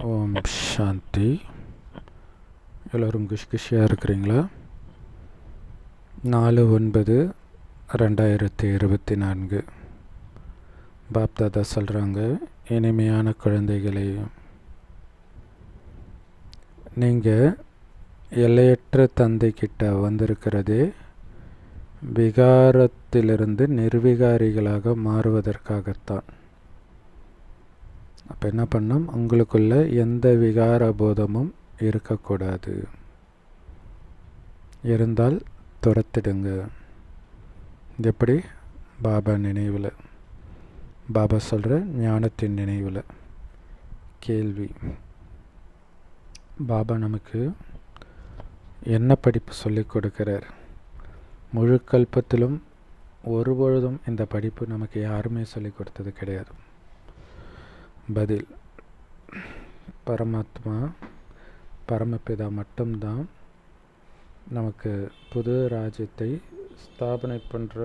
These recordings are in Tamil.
ஓம் சாந்தி. எல்லோரும் குஷியாக இருக்கிறீங்களா? 4/9/2024 பாப்தாதா சொல்கிறாங்க, இனிமையான குழந்தைகளே, நீங்கள் எல்லையற்ற தந்தை கிட்ட வந்திருக்கிறதே விகாரத்திலிருந்து நிர்விகாரிகளாக மாறுவதற்காகத்தான். அப்போ என்ன பண்ணோம்? உங்களுக்குள்ள எந்த விகார போதமும் இருக்கக்கூடாது. இருந்தால் துரத்திடுங்க. எப்படி? பாபா நினைவில், பாபா சொல்கிற ஞானத்தின் நினைவில். கேள்வி: பாபா நமக்கு என்ன படிப்பு சொல்லிக் கொடுக்கிறார்? முழு கல்பத்திலும் ஒருபொழுதும் இந்த படிப்பு நமக்கு யாருமே சொல்லிக் கொடுத்தது கிடையாது. பதில்: பரமாத்மா பரமபிதா மட்டும்தான் நமக்கு புது ராஜ்யத்தை ஸ்தாபனை பண்ணுற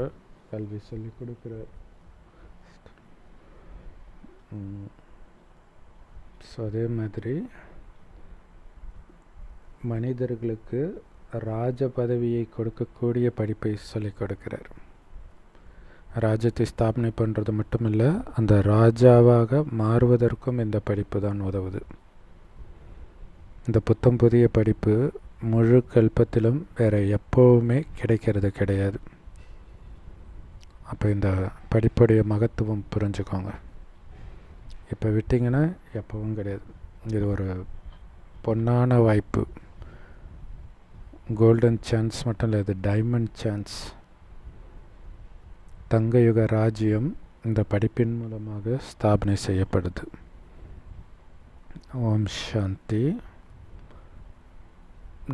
கல்வி சொல்லிக் கொடுக்குறார். ஸோ அதே மாதிரி மனிதர்களுக்கு ராஜ பதவியை கொடுக்கக்கூடிய படிப்பை சொல்லிக் கொடுக்கிறார். ராஜ்யத்தை ஸ்தாபனை பண்ணுறது மட்டும் இல்லை, அந்த ராஜாவாக மாறுவதற்கும் இந்த படிப்பு தான் உதவுது. இந்த புத்தம் புதிய படிப்பு முழு கல்பத்திலும் வேறு எப்போவுமே கிடைக்கிறது கிடையாது. அப்போ இந்த படிப்புடைய மகத்துவம் புரிஞ்சுக்கோங்க. இப்போ விட்டிங்கன்னா எப்பவும் கிடையாது. இது ஒரு பொன்னான வாய்ப்பு. கோல்டன் சான்ஸ் மட்டும் இல்லை, இது டைமண்ட் சான்ஸ். தங்கயுக ராஜ்யம் இந்த படிப்பின் மூலமாக ஸ்தாபனை செய்யப்படுது. ஓம் சாந்தி.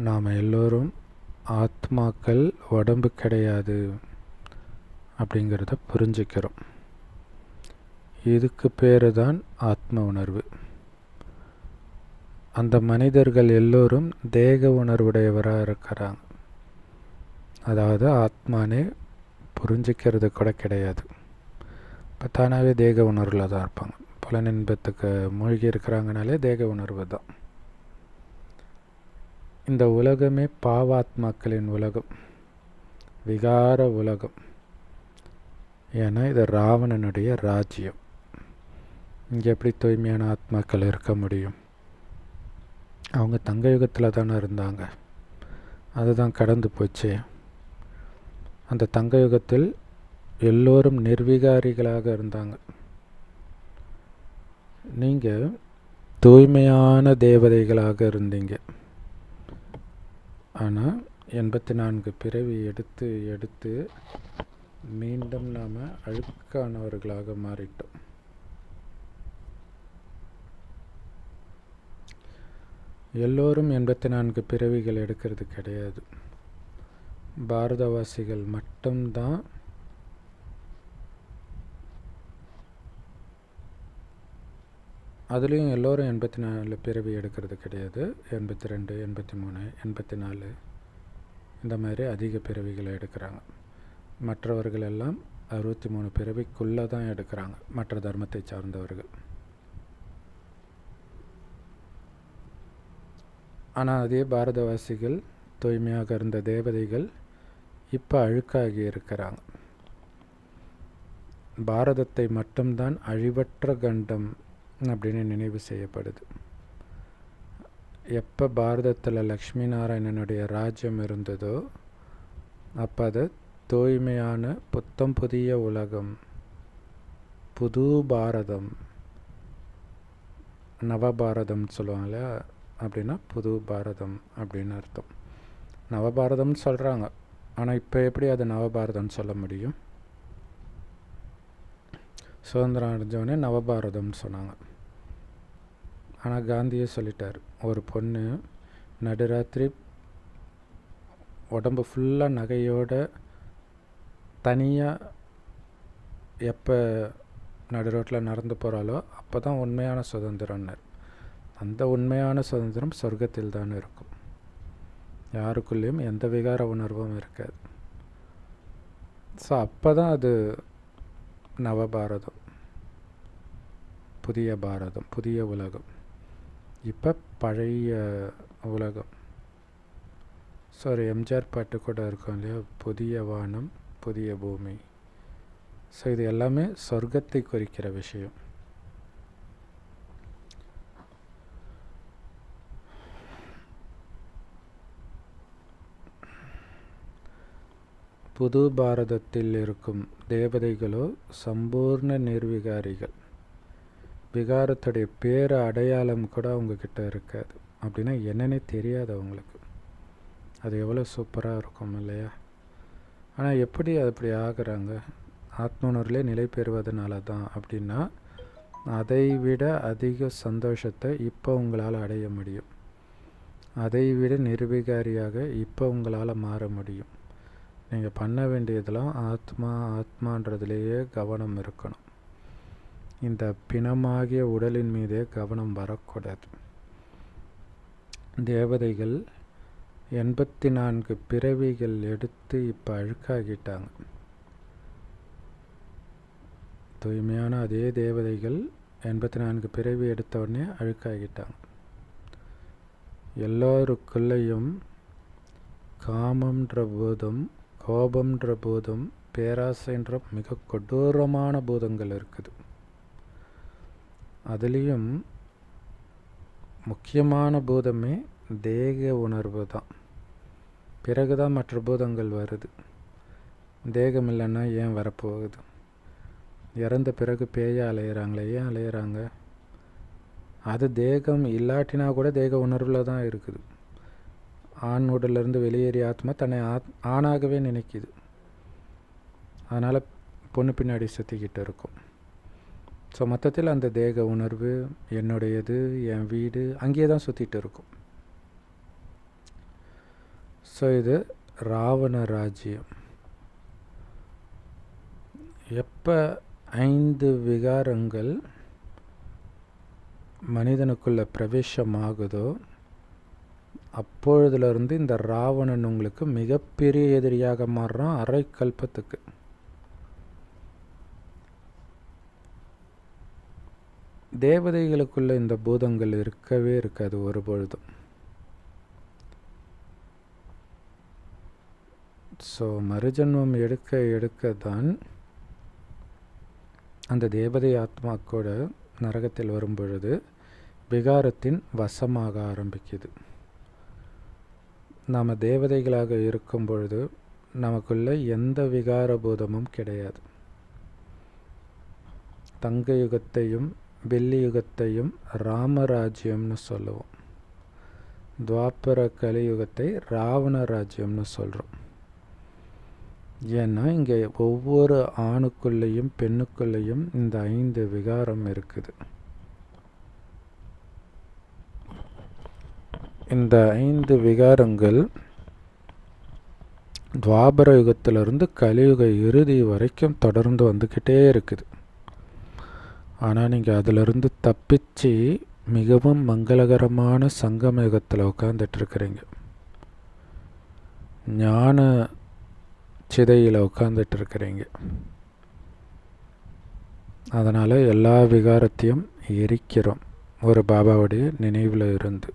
நாம் எல்லோரும் ஆத்மாக்கள், உடம்பு கிடையாது அப்படிங்கிறத புரிஞ்சுக்கிறோம். இதுக்கு பேர் தான் ஆத்ம உணர்வு. அந்த மனிதர்கள் எல்லோரும் தேக உணர்வுடையவராக இருக்கிறாங்க. அதாவது ஆத்மானே புரிஞ்சிக்கிறது கூட கிடையாது. இப்போ தானாகவே தேக உணர்வில் தான் இருப்பாங்க. புலனின்பத்துக்கு மூழ்கி இருக்கிறாங்கனாலே தேக உணர்வு தான். இந்த உலகமே பாவாத்மாக்களின் உலகம், விகார உலகம். ஏன்னா இது ராவணனுடைய ராஜ்யம். இங்கே எப்படி தூய்மையான ஆத்மாக்கள் இருக்க முடியும்? அவங்க தங்க யுகத்தில் தானே இருந்தாங்க. அதுதான் கடந்து போச்சே. அந்த தங்க யுகத்தில் எல்லோரும் நிர்விகாரிகளாக இருந்தாங்க. நீங்கள் தூய்மையான தேவதைகளாக இருந்தீங்க. ஆனால் 84 பிறவி எடுத்து எடுத்து மீண்டும் நாம் அழுக்கானவர்களாக மாறிட்டோம். எல்லோரும் 84 பிறவிகள் எடுக்கிறது கிடையாது. பாரதவாசிகள் மட்டும்தான் அதுலேயும் எல்லோரும் 84 பிறவி எடுக்கிறது கிடையாது. 82, 83, 84 இந்த மாதிரி அதிக பிறவிகளை எடுக்கிறாங்க. மற்றவர்கள் எல்லாம் 63 பிறவிக்குள்ளே தான் எடுக்கிறாங்க, மற்ற தர்மத்தை சார்ந்தவர்கள். ஆனால் அதே பாரதவாசிகள், தூய்மையாக இருந்த தேவதைகள் இப்போ அழுக்காகி இருக்கிறாங்க. பாரதத்தை மட்டும்தான் அழிவற்ற கண்டம் அப்படின்னு நினைவு செய்யப்படுது. எப்போ பாரதத்தில் லக்ஷ்மி நாராயணனுடைய ராஜ்யம் இருந்ததோ அப்போ அது தூய்மையான புத்தம் புதிய உலகம், புது பாரதம். நவபாரதம் சொல்லுவாங்களே, அப்படின்னா புது பாரதம் அப்படின்னு அர்த்தம். நவபாரதம்னு சொல்கிறாங்க, ஆனால் இப்போ எப்படி அது நவபாரதம்னு சொல்ல முடியும்? சுதந்திரம் அடைஞ்சவொடனே நவபாரதம்னு சொன்னாங்க. ஆனால் காந்தியே சொல்லிட்டார், ஒரு பொண்ணு நடுராத்திரி உடம்பு ஃபுல்லாக நகையோட தனியாக எப்போ நடுரோட்டில் நடந்து போகிறாளோ அப்போ தான் உண்மையான சுதந்திரம்னார். அந்த உண்மையான சுதந்திரம் சொர்க்கத்தில் தான் இருக்கும். யாருக்குள்ளேயும் எந்த விகார உணர்வும் இருக்காது. ஸோ அப்போ தான் அது நவபாரதம், புதிய பாரதம், புதிய உலகம். இப்போ பழைய உலகம். ஸோ ஒரு எம்ஜிஆர் பாட்டு கூட இருக்கும் இல்லையா, புதிய வானம் புதிய பூமி. ஸோ இது எல்லாமே சொர்க்கத்தை குறிக்கிற விஷயம். புது பாரதத்தில் இருக்கும் தேவதைகளோ சம்பூர்ண நிர்விகாரிகள். விகாரத்துடைய பேர அடையாளம் கூட அவங்கக்கிட்ட இருக்காது. அப்படின்னா என்னன்னே தெரியாது அவங்களுக்கு. அது எவ்வளோ சூப்பராக இருக்கும் இல்லையா? ஆனால் எப்படி அப்படி ஆகுறாங்க? ஆத்மனூரிலே நிலை பெறுவதனால தான். அப்படின்னா அதை விட அதிக சந்தோஷத்தை இப்போ உங்களால் அடைய முடியும். அதை விட நிர்விகாரியாக இப்போ உங்களால் மாற முடியும். நீங்கள் பண்ண வேண்டியதெல்லாம் ஆத்மான்றதுலேயே கவனம் இருக்கணும். இந்த பிணமாகிய உடலின் மீதே கவனம் வரக்கூடாது. தேவதைகள் 84 பிறவிகள் எடுத்து இப்போ அழுக்காகிட்டாங்க. தூய்மையான அதே தேவதைகள் 84 பிறவி எடுத்த உடனே அழுக்காகிட்டாங்க. எல்லோருக்குள்ளேயும் காமம்ன்ற பூதம், கோபம்ன்ற பூதம், பேராசைன்ற மிக கொடூரமான பூதங்கள் இருக்குது. அதுலேயும் முக்கியமான பூதமே தேக உணர்வு தான். பிறகுதான் மற்ற பூதங்கள் வருது. தேகம் இல்லைன்னா ஏன் வரப்போகுது? இறந்த பிறகு பேய அலையிறாங்களே, ஏன் அலையிறாங்க? அது தேகம் இல்லாட்டினா கூட தேக உணர்வில் தான் இருக்குது. ஆண் உடலிருந்து வெளியேறிய ஆத்மா தன்னை ஆணாகவே நினைக்குது. அதனால் பொண்ணு பின்னாடி சுற்றிக்கிட்டு இருக்கும். ஸோ மொத்தத்தில் அந்த தேக உணர்வு என்னுடையது, என் வீடு, அங்கேயே தான் சுற்றிட்டு இருக்கும். ஸோ இது ராவண ராஜ்யம். எப்போ 5 விகாரங்கள் மனிதனுக்குள்ள பிரவேசமாகுதோ அப்பொழுதுலேருந்து இந்த ராவணன் உங்களுக்கு மிகப்பெரிய எதிரியாக மாறுறான். அரை கல்பத்துக்கு. தேவதைகளுக்குள்ள இந்த பூதங்கள் இருக்கவே இருக்காது ஒரு பொழுதும். ஸோ மறுஜன்மம் எடுக்க எடுக்க தான் அந்த தேவதை ஆத்மா கூட நரகத்தில் வரும் பொழுது விகாரத்தின் வசமாக ஆரம்பிக்குது. நாம் தேவதைகளாக இருக்கும் பொழுது நமக்குள்ள எந்த விகார பூதமும் கிடையாது. தங்க யுகத்தையும் வெள்ளி யுகத்தையும் ராமராஜ்யம்னு சொல்லுவோம். துவாபர கலியுகத்தை ராவண ராஜ்யம்னு சொல்கிறோம். ஏன்னா இங்கே ஒவ்வொரு ஆணுக்குள்ளேயும் பெண்ணுக்குள்ளேயும் இந்த 5 விகாரம் இருக்குது. இந்த 5 விகாரங்கள் துவாபர யுகத்திலிருந்து கலியுக இறுதி வரைக்கும் தொடர்ந்து வந்துக்கிட்டே இருக்குது. ஆனால் நீங்கள் அதிலிருந்து தப்பிச்சு மிகவும் மங்களகரமான சங்கம யுகத்தில் உட்காந்துட்ருக்கிறீங்க. ஞான சிதையில் உட்காந்துட்ருக்கிறீங்க. அதனால் எல்லா விகாரத்தையும் எரிக்கிறோம் ஒரு பாபாவுடைய நினைவில் இருந்து.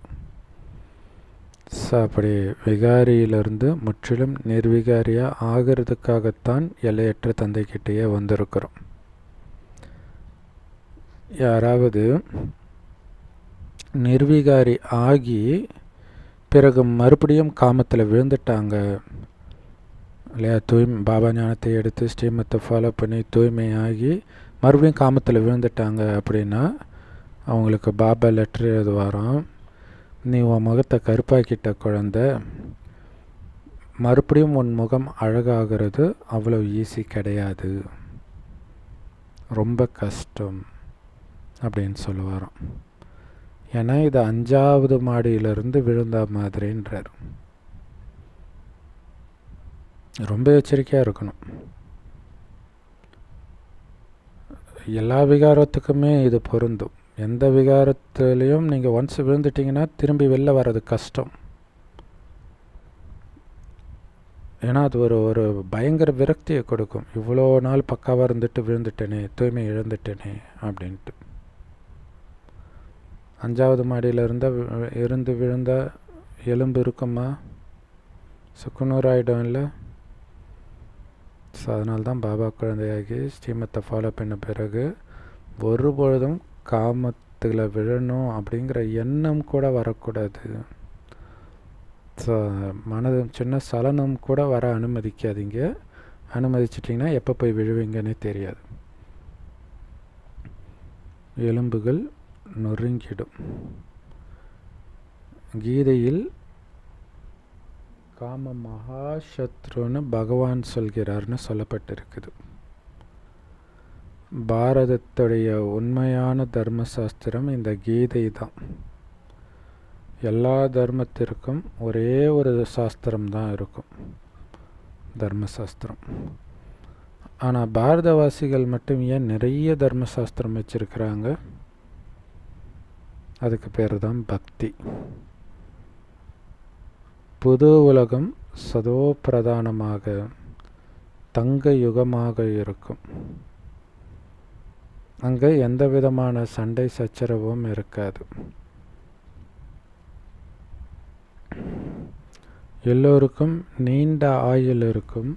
அப்படி விகாரியிலிருந்து முற்றிலும் நிர்விகாரியாக ஆகிறதுக்காகத்தான் எல்லையற்ற தந்தைக்கிட்டேயே வந்திருக்கிறோம். யாராவது நிர்விகாரி ஆகி பிறகு மறுபடியும் காமத்தில் விழுந்துட்டாங்க இல்லையா, பாபா ஞானத்தை எடுத்து ஸ்ரீமத்தை ஃபாலோ பண்ணி தூய்மையாகி மறுபடியும் காமத்தில் விழுந்துட்டாங்க அப்படின்னா அவங்களுக்கு பாபா லெட்டர் எழுதுவாராம், நீ உன் முகத்தை கருப்பாக்கிட்ட குழந்தை, மறுபடியும் உன் முகம் அழகாகிறது அவ்வளோ ஈஸி கிடையாது, ரொம்ப கஷ்டம் அப்படின்னு சொல்லுவாராம். ஏன்னா இது 5வது மாடியிலிருந்து விழுந்த மாதிரின்றார். ரொம்ப எச்சரிக்கையாக இருக்கணும். எல்லா விகாரத்துக்குமே இது பொருந்தும். எந்த விகாரத்துலேயும் நீங்கள் ஒன்ஸ் விழுந்துட்டிங்கன்னா திரும்பி வெளில வர்றது கஷ்டம். ஏன்னா அது ஒரு பயங்கர விரக்தியை கொடுக்கும். இவ்வளோ நாள் பக்காவாக இருந்துட்டு விழுந்துட்டேனே, தூய்மை இழந்துட்டேனே அப்படின்ட்டு. 5வது மாடியில் இருந்து விழுந்த எலும்பு இருக்குமா? சுக்குநூறாயிடும் இல்லை? ஸோ அதனால்தான் பாபா குழந்தையாகி ஸ்ரீமத்தை ஃபாலோ பண்ண பிறகு ஒருபொழுதும் காமத்தில் விழணும் அப்படிங்கிற எண்ணம் கூட வரக்கூடாது. ஸோ மனது சின்ன சலனம் கூட வர அனுமதிக்காதீங்க. அனுமதிச்சிட்டிங்கன்னா எப்போ போய் விழுவீங்கன்னே தெரியாது. எலும்புகள் நொறுங்கிடும். கீதையில் காம மகாசத்ருன்னு பகவான் சொல்கிறார்னு சொல்லப்பட்டிருக்குது. பாரதத்துடைய உண்மையான தர்மசாஸ்திரம் இந்த கீதை தான். எல்லா தர்மத்திற்கும் ஒரே ஒரு சாஸ்திரம்தான் இருக்கும், தர்மசாஸ்திரம். ஆனால் பாரதவாசிகள் மட்டும் ஏன் நிறைய தர்மசாஸ்திரம் வச்சிருக்கிறாங்க? அதுக்கு பேர் தான் பக்தி. புது உலகம் சதோ பிரதானமாக தங்க யுகமாக இருக்கும். அங்கே எந்த விதமான சண்டை சச்சரவும் இருக்காது. எல்லோருக்கும் நீண்ட ஆயுள் இருக்கும்.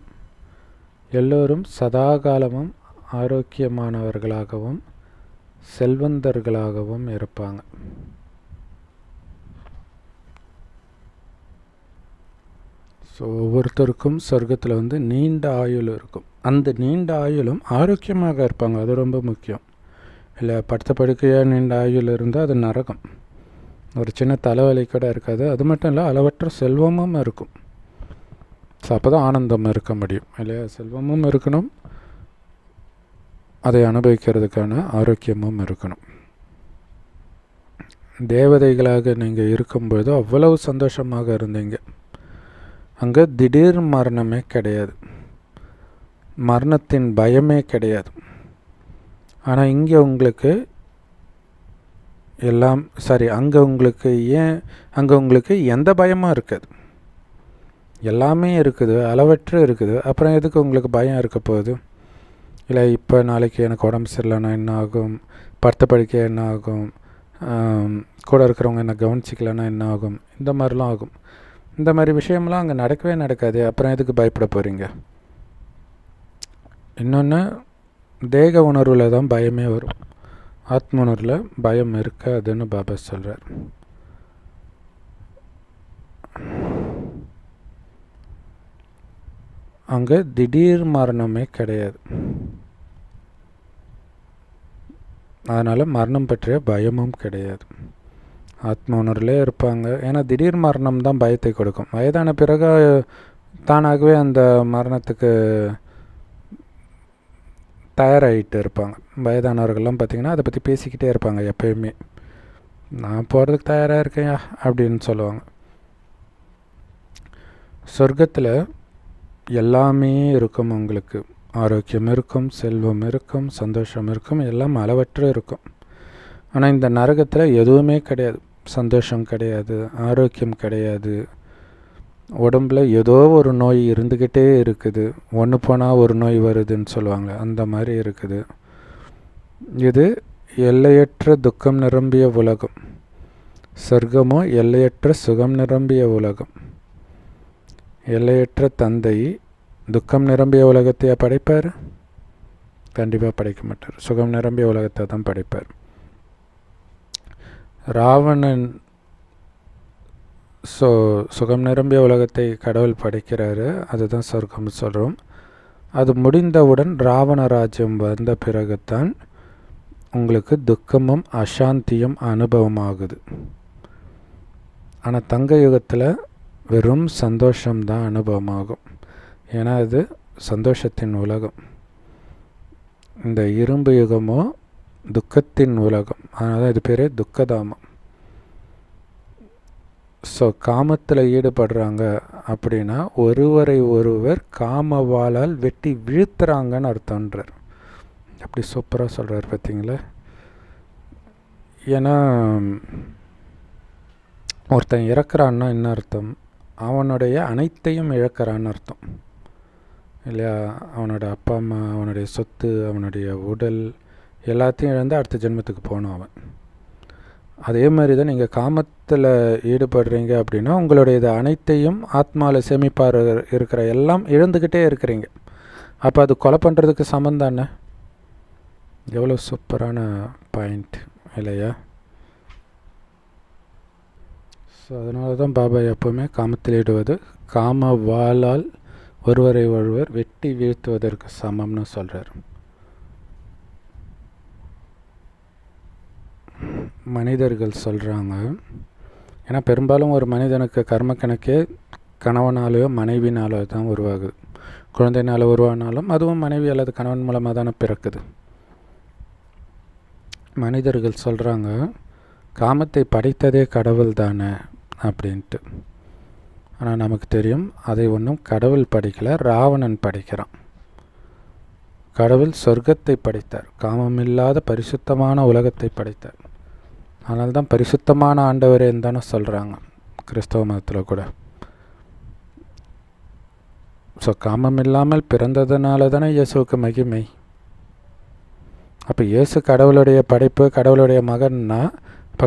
எல்லோரும் சதாகாலமும் ஆரோக்கியமானவர்களாகவும் செல்வந்தர்களாகவும் இருப்பாங்க. ஸோ ஒவ்வொருத்தருக்கும் சொர்க்கத்தில் நீண்ட ஆயுள் இருக்கும். அந்த நீண்ட ஆயுளும் ஆரோக்கியமாக இருப்பாங்க. அது ரொம்ப முக்கியம். இல்லை படுத்த படுக்கையாக நீண்ட ஆயுள் இருந்தால் அது நரகம். ஒரு சின்ன தலைவலி கூட இருக்காது. அது மட்டும் இல்லை, அளவற்ற செல்வமும் இருக்கும். ஸோ அப்போ தான் ஆனந்தம் இருக்க முடியும் இல்லையா? செல்வமும் இருக்கணும், அதை அனுபவிக்கிறதுக்கான ஆரோக்கியமும் இருக்கணும். தேவதைகளாக நீங்கள் இருக்கும்போது அவ்வளவு சந்தோஷமாக இருந்தீங்க. அங்கே திடீர் மரணமே கிடையாது, மரணத்தின் பயமே கிடையாது. ஆனால் இங்கே உங்களுக்கு எல்லாம் சரி, அங்கே உங்களுக்கு எந்த பயமும் இருக்காது. எல்லாமே இருக்குது, அளவற்று இருக்குது. அப்புறம் எதுக்கு உங்களுக்கு பயம் இருக்க போகுது? இல்லை இப்போ நாளைக்கு எனக்கு உடம்பு சரியில்லைன்னா என்ன ஆகும், படுத்த படுக்கையாக என்ன ஆகும், கூட இருக்கிறவங்க என்ன கவனிச்சிக்கலன்னா என்ன ஆகும், இந்த மாதிரிலாம் ஆகும். இந்த மாதிரி விஷயம்லாம் அங்கே நடக்கவே நடக்காது. அப்புறம் எதுக்கு பயப்பட போகிறீங்க? இன்னொன்று, தேக உணர்வில் தான் பயமே வரும், ஆத்ம உணர்வில் பயம் இருக்காதுன்னு பாபா சொல்கிறார். அங்கே திடீர் மரணமே கிடையாது. அதனால் மரணம் பற்றிய பயமும் கிடையாது. ஆத்ம உணர்விலே இருப்பாங்க. ஏன்னா திடீர் மரணம் தான் பயத்தை கொடுக்கும். வயதான பிறகு தானாகவே அந்த மரணத்துக்கு தயாராகிட்டு இருப்பாங்க. வயதானவர்கள்லாம் பார்த்திங்கன்னா அதை பற்றி பேசிக்கிட்டே இருப்பாங்க. எப்பயுமே நான் போகிறதுக்கு தயாராக இருக்கேன் அப்படின்னு சொல்லுவாங்க. சொர்க்கத்தில் எல்லாமே இருக்கும். உங்களுக்கு ஆரோக்கியம் இருக்கும், செல்வம் இருக்கும், சந்தோஷம் இருக்கும், எல்லாம் அளவற்று இருக்கும். ஆனால் இந்த நரகத்தில் எதுவுமே கிடையாது. சந்தோஷம் கிடையாது, ஆரோக்கியம் கிடையாது. உடம்பில் ஏதோ ஒரு நோய் இருந்துக்கிட்டே இருக்குது. ஒன்று போனால் ஒரு நோய் வருதுன்னு சொல்லுவாங்க, அந்த மாதிரி இருக்குது. இது எல்லையற்ற துக்கம் நிரம்பிய உலகம். சொர்க்கமோ எல்லையற்ற சுகம் நிரம்பிய உலகம். எல்லையற்ற தந்தை துக்கம் நிரம்பிய உலகத்தையே படைப்பார்? கண்டிப்பாக படைக்க மாட்டார். சுகம் நிரம்பிய உலகத்தை தான் படைப்பார். ராவணன் சுகம் நிரம்பிய உலகத்தை கடவுள் படைக்கிறாரு, அதுதான் சொர்க்கம்னு சொல்கிறோம். அது முடிந்தவுடன் ராவண ராஜ்யம் வந்த பிறகுத்தான் உங்களுக்கு துக்கமும் அசாந்தியும் அனுபவமாகுது. ஆனால் தங்க யுகத்தில் வெறும் சந்தோஷம்தான் அனுபவமாகும். ஏன்னா அது சந்தோஷத்தின் உலகம். இந்த இரும்பு யுகமோ துக்கத்தின் உலகம். அதனால இது பேரே துக்கதாமம். ஸோ காமத்தில் ஈடுபடுறாங்க அப்படின்னா ஒருவரை ஒருவர் காமவாளால் வெட்டி வீழ்த்துறாங்கன்னு அர்த்தம்ன்றார். அப்படி சூப்பராக சொல்கிறார் பார்த்தீங்களா? ஏன்னா ஒருத்தன் இறக்குறான்னா என்ன அர்த்தம்? அவனுடைய அனைத்தையும் இழக்கிறான்னு அர்த்தம் இல்லையா? அவனோட அப்பா அம்மா, அவனுடைய சொத்து, அவனுடைய உடல் எல்லாத்தையும் இழந்து அடுத்த ஜென்மத்துக்கு போனான் அவன். அதே மாதிரி தான் நீங்கள் காமத்தில் ஈடுபடுறீங்க அப்படின்னா உங்களுடைய இது அனைத்தையும் ஆத்மாவில் சேமிப்பார் இருக்கிற எல்லாம் இழந்துக்கிட்டே இருக்கிறீங்க. அப்போ அது கொலை பண்ணுறதுக்கு சமம் தானே? எவ்வளோ சூப்பரான பாயிண்ட் இல்லையா? ஸோ அதனால தான் பாபா எப்போவுமே காமத்தில் ஈடுவது காம வாளால் ஒருவரை ஒருவர் வெட்டி வீழ்த்துவதற்கு சமம்னு சொல்கிறார். மனிதர்கள் சொல்கிறாங்க, ஏன்னா பெரும்பாலும் ஒரு மனிதனுக்கு கர்ம கணக்கே கணவனாலேயோ மனைவினாலோ தான் உருவாகுது. குழந்தைனால உருவானாலும் அதுவும் மனைவி அல்லது கணவன் மூலமாக தானே பிறக்குது. மனிதர்கள் சொல்கிறாங்க காமத்தை படைத்ததே கடவுள் தானே அப்படின்ட்டு. ஆனால் நமக்கு தெரியும் அதை ஒன்றும் கடவுள் படைக்கலை, ராவணன் படைக்கிறான். கடவுள் சொர்க்கத்தை படைத்தார், காமமில்லாத பரிசுத்தமான உலகத்தை படைத்தார். அதனால தான் பரிசுத்தமான ஆண்டவரேன்னு தானே சொல்கிறாங்க கிறிஸ்தவ மதத்தில் கூட. ஸோ காமம் இல்லாமல் பிறந்ததுனால தானே இயேசுவுக்கு மகிமை. அப்போ இயேசு கடவுளுடைய படைப்பு, கடவுளுடைய மகன்னா, இப்போ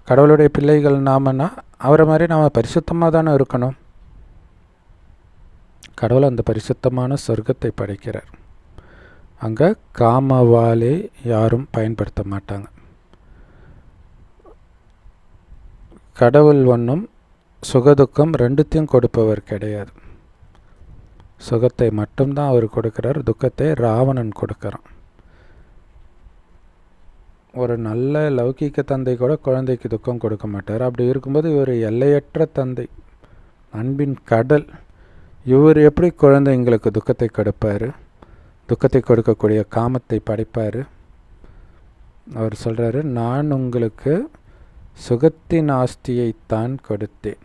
கடவுளுடைய பிள்ளைகள் நாமன்னா அவரை மாதிரி நாம் பரிசுத்தமாக தானே இருக்கணும். கடவுள் அந்த பரிசுத்தமான சொர்க்கத்தை படைக்கிறார். அங்கே காமவாலே யாரும் பயன்படுத்த மாட்டாங்க. கடவுள் ஒன்றும் சுகதுக்கம் ரெண்டுத்தையும் கொடுப்பவர் கிடையாது. சுகத்தை மட்டும்தான் அவர் கொடுக்கிறார், துக்கத்தை ராவணன் கொடுக்கிறான். ஒரு நல்ல லௌகீக தந்தை கூட குழந்தைக்கு துக்கம் கொடுக்க மாட்டார். அப்படி இருக்கும்போது இவர் எல்லையற்ற தந்தை, அன்பின் கடல். இவர் எப்படி குழந்தைங்களுக்கு துக்கத்தை கொடுப்பார்? துக்கத்தை கொடுக்கக்கூடிய காமத்தை படைப்பார். அவர் சொல்கிறாரு, நான் உங்களுக்கு சுகத்தின் ஆஸ்தியைத்தான் கொடுத்தேன்.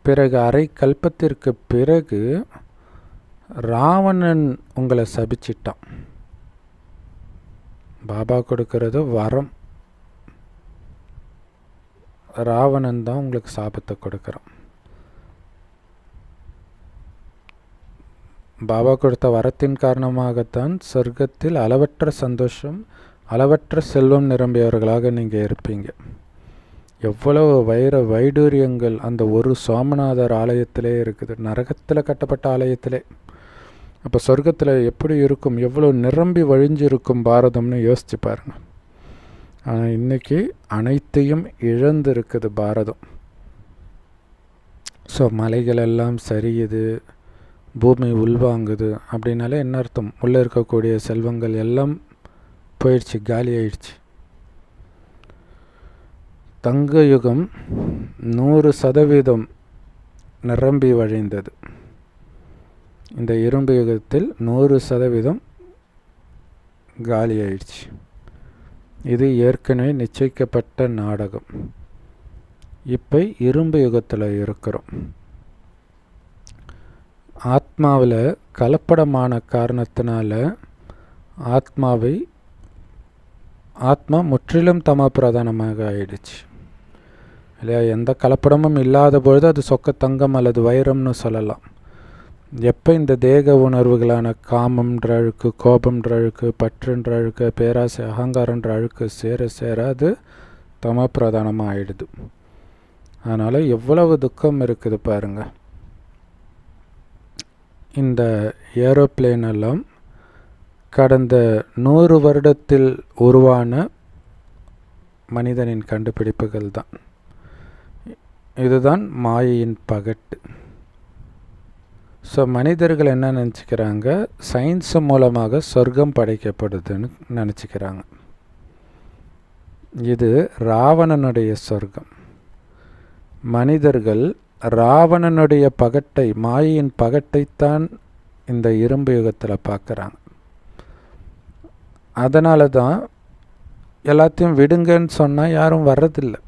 பிறகு அரை கல்பத்திற்கு பிறகு ராவணன் உங்களை சபிச்சிட்டான். பாபா கொடுக்கறது வரம், ராவணன் தான் உங்களுக்கு சாபத்தை கொடுக்குறான். பாபா கொடுத்த வரத்தின் காரணமாகத்தான் சொர்க்கத்தில் அளவற்ற சந்தோஷம், அளவற்ற செல்வம் நிரம்பியவர்களாக நீங்கள் இருப்பீங்க. எவ்வளவு வைடூரியங்கள் அந்த ஒரு சோமநாதர் ஆலயத்திலே இருக்குது, நரகத்தில் கட்டப்பட்ட ஆலயத்திலே. அப்போ சொர்க்கத்தில் எப்படி இருக்கும், எவ்வளோ நிரம்பி வழிஞ்சிருக்கும் பாரதம்னு யோசிச்சு பாருங்க. ஆனால் இன்றைக்கி அனைத்தையும் இழந்து இருக்குது பாரதம். ஸோ மலைகள் எல்லாம் சரியுது, பூமி உள்வாங்குது அப்படின்னாலே என்ன அர்த்தம்? உள்ளே இருக்கக்கூடிய செல்வங்கள் எல்லாம் போயிடுச்சு, காலி ஆயிடுச்சு. தங்க யுகம் 100% நிரம்பி வழிந்தது. இந்த இரும்பு யுகத்தில் 100% காலி ஆயிடுச்சு. இது ஏற்கனவே நிச்சயிக்கப்பட்ட நாடகம். இப்போ இரும்பு யுகத்தில் இருக்கிறோம். ஆத்மாவில் கலப்படமான காரணத்தினால ஆத்மா முற்றிலும் தம பிரதானமாக ஆயிடுச்சு இல்லையா? எந்த கலப்படமும் இல்லாத பொழுது அது சொக்க தங்கம் அல்லது வைரம்னு சொல்லலாம். எப்போ இந்த தேக உணர்வுகளான காமம்ன்ற அழுக்கு, கோபம்ன்ற அழுக்கு, பற்றுன்ற அழுக்கு, பேராசை, அகங்காரன்ற அழுக்கு சேர சேர அது தம பிரதானமாக ஆயிடுது. அதனால் எவ்வளவு துக்கம் இருக்குது பாருங்கள். இந்த ஏரோப்ளேன் எல்லாம் கடந்த 100 வருடத்தில் உருவான மனிதனின் கண்டுபிடிப்புகள் தான். இதுதான் மாயையின் பகட்டு. ஸோ மனிதர்கள் என்ன நினச்சிக்கிறாங்க? சயின்ஸு மூலமாக சொர்க்கம் படைக்கப்படுதுன்னு நினச்சிக்கிறாங்க. இது ராவணனுடைய சொர்க்கம். மனிதர்கள் ராவணனுடைய பகட்டை, மாயையின் பகட்டைத்தான் இந்த இரும்பு யுகத்தில் பார்க்குறாங்க. அதனால தான் எல்லாத்தையும் விடுங்கன்னு சொன்னால் யாரும் வர்றதில்லை.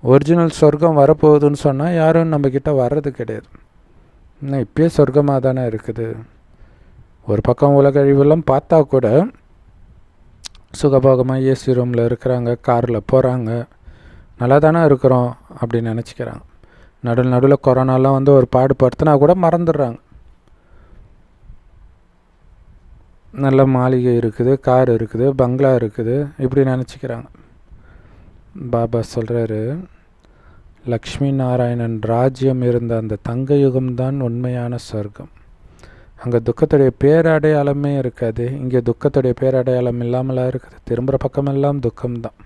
ஒரிஜினல் சொர்க்கம் வரப்போகுதுன்னு சொன்னால் யாரும் நம்மக்கிட்ட வர்றது கிடையாது. இன்னும் இப்போயே சொர்க்கமாக தானே இருக்குது. ஒரு பக்கம் உலகழிவெல்லாம் பார்த்தா கூட சுகபோகமாக ஏசி ரூமில் இருக்கிறாங்க, காரில் போகிறாங்க, நல்லா தானே இருக்கிறோம் அப்படின்னு நினச்சிக்கிறாங்க. நடுவில் கொரோனாலாம் வந்து ஒரு பாடுபடுத்தினா கூட மறந்துடுறாங்க. நல்ல மாளிகை இருக்குது, கார் இருக்குது, பங்களா இருக்குது, இப்படி நினச்சிக்கிறாங்க. பாபா சொல்கிறாரு, லக்ஷ்மி நாராயணன் ராஜ்யம் இருந்த அந்த தங்க யுகம்தான் உண்மையான சொர்க்கம். அங்கே துக்கத்துடைய பேரடையாளமே இருக்காது. இங்கே துக்கத்துடைய பேரடையாளம் இல்லாமலாம் இருக்குது. திரும்புகிற பக்கமெல்லாம் துக்கம்தான்.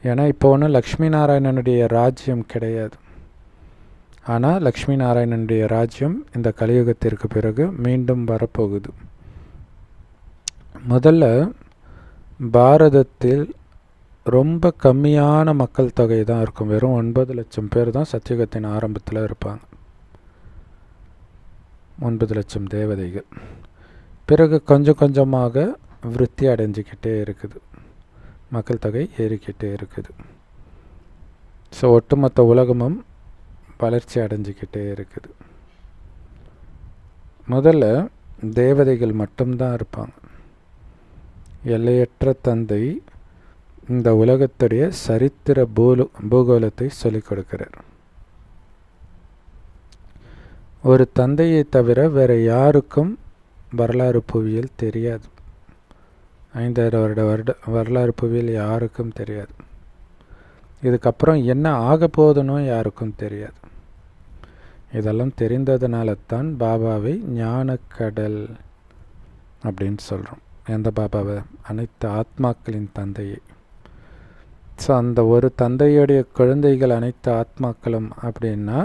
ஏன்னா இப்போ ஒன்றும் லக்ஷ்மி நாராயணனுடைய ராஜ்யம் கிடையாது. ஆனால் லக்ஷ்மி நாராயணனுடைய ராஜ்யம் இந்த கலியுகத்திற்கு பிறகு மீண்டும் வரப்போகுது. முதல்ல பாரதத்தில் ரொம்ப கம்மியான மக்கள் தொகை தான் இருக்கும். வெறும் 9 லட்சம் பேர் தான் சத்தியுகத்தின் ஆரம்பத்தில் இருப்பாங்க. 9 லட்சம் தேவதைகள். பிறகு கொஞ்சம் கொஞ்சமாக விருத்தி அடைஞ்சிக்கிட்டே இருக்குது. மக்கள் தொகை ஏறிக்கிட்டே இருக்குது. ஸோ ஒட்டுமொத்த உலகமும் வளர்ச்சி அடைஞ்சிக்கிட்டே இருக்குது. முதல்ல தேவதைகள் மட்டும்தான் இருப்பாங்க. எல்லையற்ற தந்தை இந்த உலகத்துடைய சரித்திர பூகோளத்தை சொல்லிக் கொடுக்கிறார். ஒரு தந்தையை தவிர வேறு யாருக்கும் வரலாறு புவியியல் தெரியாது. 5000 வருட வரலாறு புவியியல் யாருக்கும் தெரியாது. இதுக்கப்புறம் என்ன ஆக போகுதுன்னு யாருக்கும் தெரியாது. இதெல்லாம் தெரிந்ததுனால தான் பாபாவை ஞானக்கடல் அப்படின்னு சொல்கிறோம். எந்த பாபாவை? அனைத்து ஆத்மாக்களின் தந்தையை. ஸோ அந்த ஒரு தந்தையுடைய குழந்தைகள் அனைத்து ஆத்மாக்களும் அப்படின்னா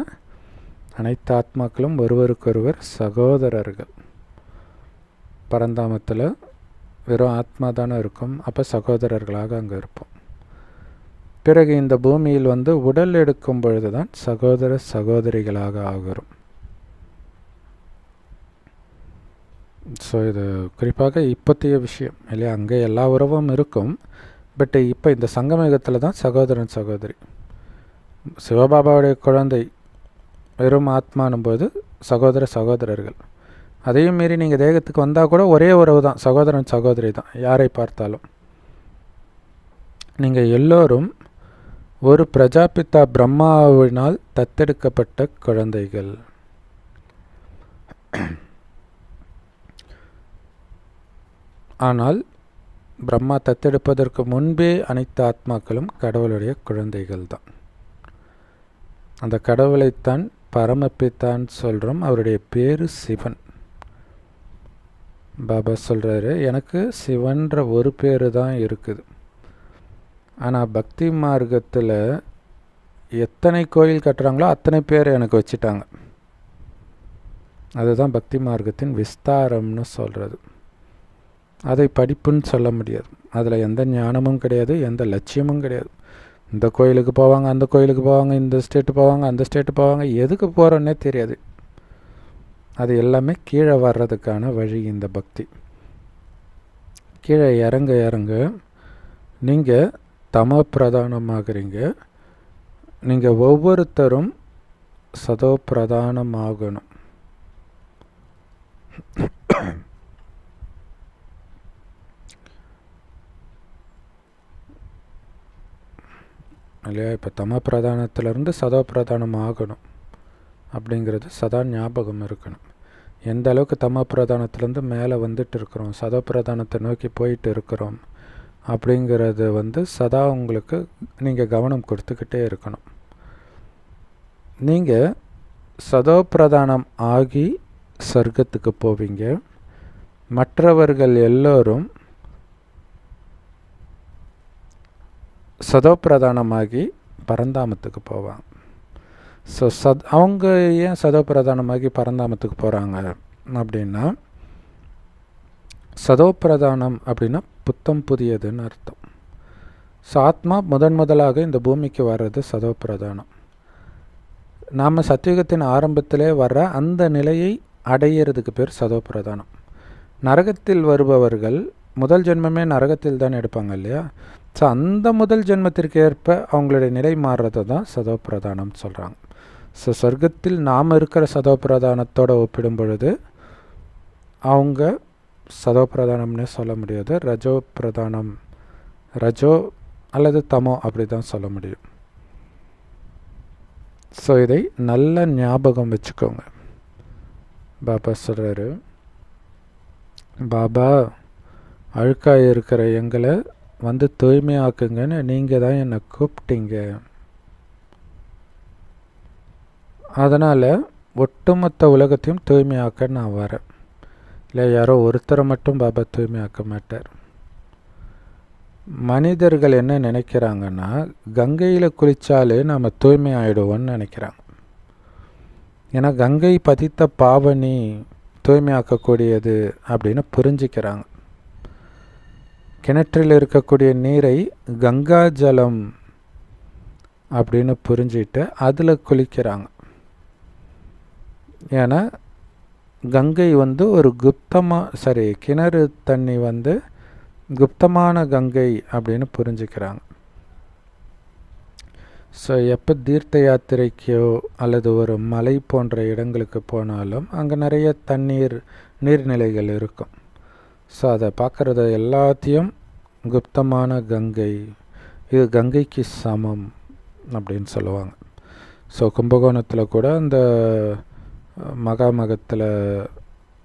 அனைத்து ஆத்மாக்களும் ஒருவருக்கொருவர் சகோதரர்கள். பரந்தாமத்தில் வெறும் ஆத்மா தானே இருக்கும். அப்போ சகோதரர்களாக அங்கே இருப்போம். பிறகு இந்த பூமியில் உடல் எடுக்கும் பொழுது தான் சகோதர சகோதரிகளாக ஆகிறோம். ஸோ இது குறிப்பாக இப்போத்தைய விஷயம் இல்லையா? அங்கே எல்லா உறவும் இருக்கும். பட் இப்போ இந்த சங்கமயுகத்தில் தான் சகோதரன் சகோதரி. சிவபாபாவுடைய குழந்தை வெறும் ஆத்மானும் போது சகோதர சகோதரர்கள். அதையும் மீறி நீங்கள் தேகத்துக்கு வந்தால் கூட ஒரே உறவு தான், சகோதரன் சகோதரி தான். யாரை பார்த்தாலும் நீங்கள் எல்லோரும் ஒரு பிரஜாபிதா பிரம்மாவினால் தத்தெடுக்கப்பட்ட குழந்தைகள். ஆனால் பிரம்மா தத்தெடுப்பதற்கு முன்பே அனைத்து ஆத்மாக்களும் கடவுளுடைய குழந்தைகள் தான். அந்த கடவுளைத்தான் பரமபிதான் சொல்கிறோம். அவருடைய பேர் சிவன். பாபா சொல்கிறாரு, எனக்கு சிவன்ற ஒரு பேர் தான் இருக்குது. ஆனால் பக்தி மார்க்கத்தில் எத்தனை கோயில் கட்டுறாங்களோ அத்தனை பேர் எனக்கு வச்சுட்டாங்க. அதுதான் பக்தி மார்க்கத்தின் விஸ்தாரம்னு சொல்கிறது. அதை படிப்புன்னு சொல்ல முடியாது. அதில் எந்த ஞானமும் கிடையாது, எந்த லட்சியமும் கிடையாது. இந்த கோயிலுக்கு போவாங்க, அந்த கோயிலுக்கு போவாங்க, இந்த ஸ்டேட்டு போவாங்க, அந்த ஸ்டேட்டு போவாங்க, எதுக்கு போகிறோன்னே தெரியாது. அது எல்லாமே கீழே வர்றதுக்கான வழி இந்த பக்தி. கீழே இறங்க இறங்க நீங்கள் தம பிரதானமாகறீங்க. நீங்கள் ஒவ்வொருத்தரும் சதோ பிரதானமாகணும். இல்லையா? இப்போ தம பிரதானத்திலேருந்து சதோ பிரதானம் ஆகணும் அப்படிங்கிறது சதா ஞாபகம் இருக்கணும். எந்த அளவுக்கு தம பிரதானத்திலேருந்து மேலே வந்துட்டு இருக்கிறோம், சதோ பிரதானத்தை நோக்கி போயிட்டு இருக்கிறோம் அப்படிங்கிறது சதா உங்களுக்கு நீங்கள் கவனம் கொடுத்துக்கிட்டே இருக்கணும். நீங்கள் சதோ பிரதானம் ஆகி சொர்க்கத்துக்கு போவீங்க. மற்றவர்கள் எல்லோரும் சதோ பிரதானமாகி பரந்தாமத்துக்கு போவாங்க. ஸோ அவங்க ஏன் சதோ பிரதானமாகி பரந்தாமத்துக்கு போகிறாங்க அப்படின்னா, சதோ பிரதானம் அப்படின்னா புத்தம் புதியதுன்னு அர்த்தம். ஸோ ஆத்மா முதலாக இந்த பூமிக்கு வர்றது சதோ பிரதானம். நாம் சத்தியுகத்தின் ஆரம்பத்திலே வர்ற அந்த நிலையை அடையிறதுக்கு பேர் சதோ பிரதானம். நரகத்தில் வருபவர்கள் முதல் ஜென்மமே நரகத்தில் தான் எடுப்பாங்க இல்லையா? ஸோ அந்த முதல் ஜென்மத்திற்கு ஏற்ப அவங்களுடைய நிலை மாறுறது தான் சதோ பிரதானம் சொல்கிறாங்க. ஸோ சொர்க்கத்தில் நாம் இருக்கிற சதோ பிரதானத்தோடு ஒப்பிடும் பொழுது அவங்க சதோ பிரதானம்னே சொல்ல முடியாது. ரஜோ பிரதானம், ரஜோ அல்லது தமோ அப்படி தான் சொல்ல முடியும். ஸோ இதை நல்ல ஞாபகம் வச்சுக்கோங்க. பாபா சொல்கிறாரு, பாபா அழுக்காக இருக்கிற எங்களை வந்து தூய்மையாக்குங்கன்னு நீங்கள் தான் என்னை கூப்பிட்டீங்க. அதனால் ஒட்டுமொத்த உலகத்தையும் தூய்மையாக்க நான் வரேன். இல்லை யாரோ ஒருத்தரை மட்டும் பாபா தூய்மையாக்க மாட்டார். மனிதர்கள் என்ன நினைக்கிறாங்கன்னா, கங்கையில் குளித்தாலே நாம் தூய்மை ஆகிடுவோன்னு நினைக்கிறாங்க. ஏன்னா கங்கை பதித்த பாவனி தூய்மையாக்கக்கூடியது அப்படின்னு புரிஞ்சிக்கிறாங்க. கிணற்றில் இருக்கக்கூடிய நீரை கங்கா ஜலம் அப்படின்னு புரிஞ்சிட்டு அதில் குளிக்கிறாங்க. ஏன்னா கங்கை வந்து ஒரு கிணறு தண்ணி வந்து குப்தமான கங்கை அப்படின்னு புரிஞ்சுக்கிறாங்க. ஸோ எப்போ தீர்த்த யாத்திரைக்கோ அல்லது ஒரு மலை போன்ற இடங்களுக்கு போனாலும் அங்கே நிறைய நீர்நிலைகள் இருக்கும். ஸோ அதை பார்க்குறது எல்லாத்தையும் குப்தமான கங்கை, இது கங்கைக்கு சமம் அப்படின்னு சொல்லுவாங்க. ஸோ கும்பகோணத்தில் கூட அந்த மகாமகத்தில்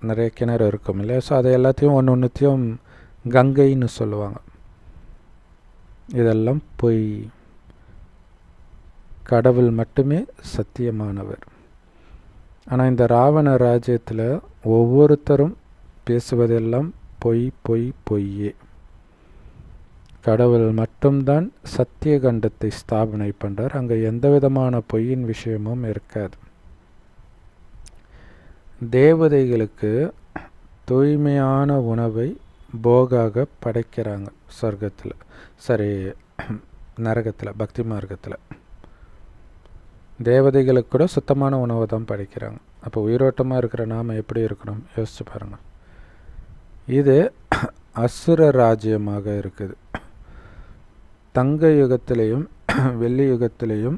நிறைய கிணறு இருக்கும் இல்லையா? ஸோ அதை எல்லாத்தையும் ஒன்றுத்தையும் கங்கைன்னு சொல்லுவாங்க. இதெல்லாம் பொய். கடவுள் மட்டுமே சத்தியமானவர். ஆனால் இந்த ராவண ராஜ்யத்தில் ஒவ்வொருத்தரும் பேசுவதெல்லாம் பொய் பொய் பொய்யே. கடவுள் மட்டும்தான் சத்திய கண்டத்தை ஸ்தாபனை பண்ணுறார். அங்கே எந்த விதமான பொய்யின் விஷயமும் இருக்காது. தேவதைகளுக்கு தூய்மையான உணவை போகாக படைக்கிறாங்க சொர்க்கத்தில், நரகத்தில், பக்தி மார்க்கத்தில். தேவதைகளுக்கு கூட சுத்தமான உணவை தான் படைக்கிறாங்க. அப்போ உயிரோட்டமாக இருக்கிற நாம் எப்படி இருக்கணும் யோசிச்சு பாருங்கள். இது அசுர ராஜ்யமாக இருக்குது. தங்க யுகத்திலையும் வெள்ளி யுகத்திலையும்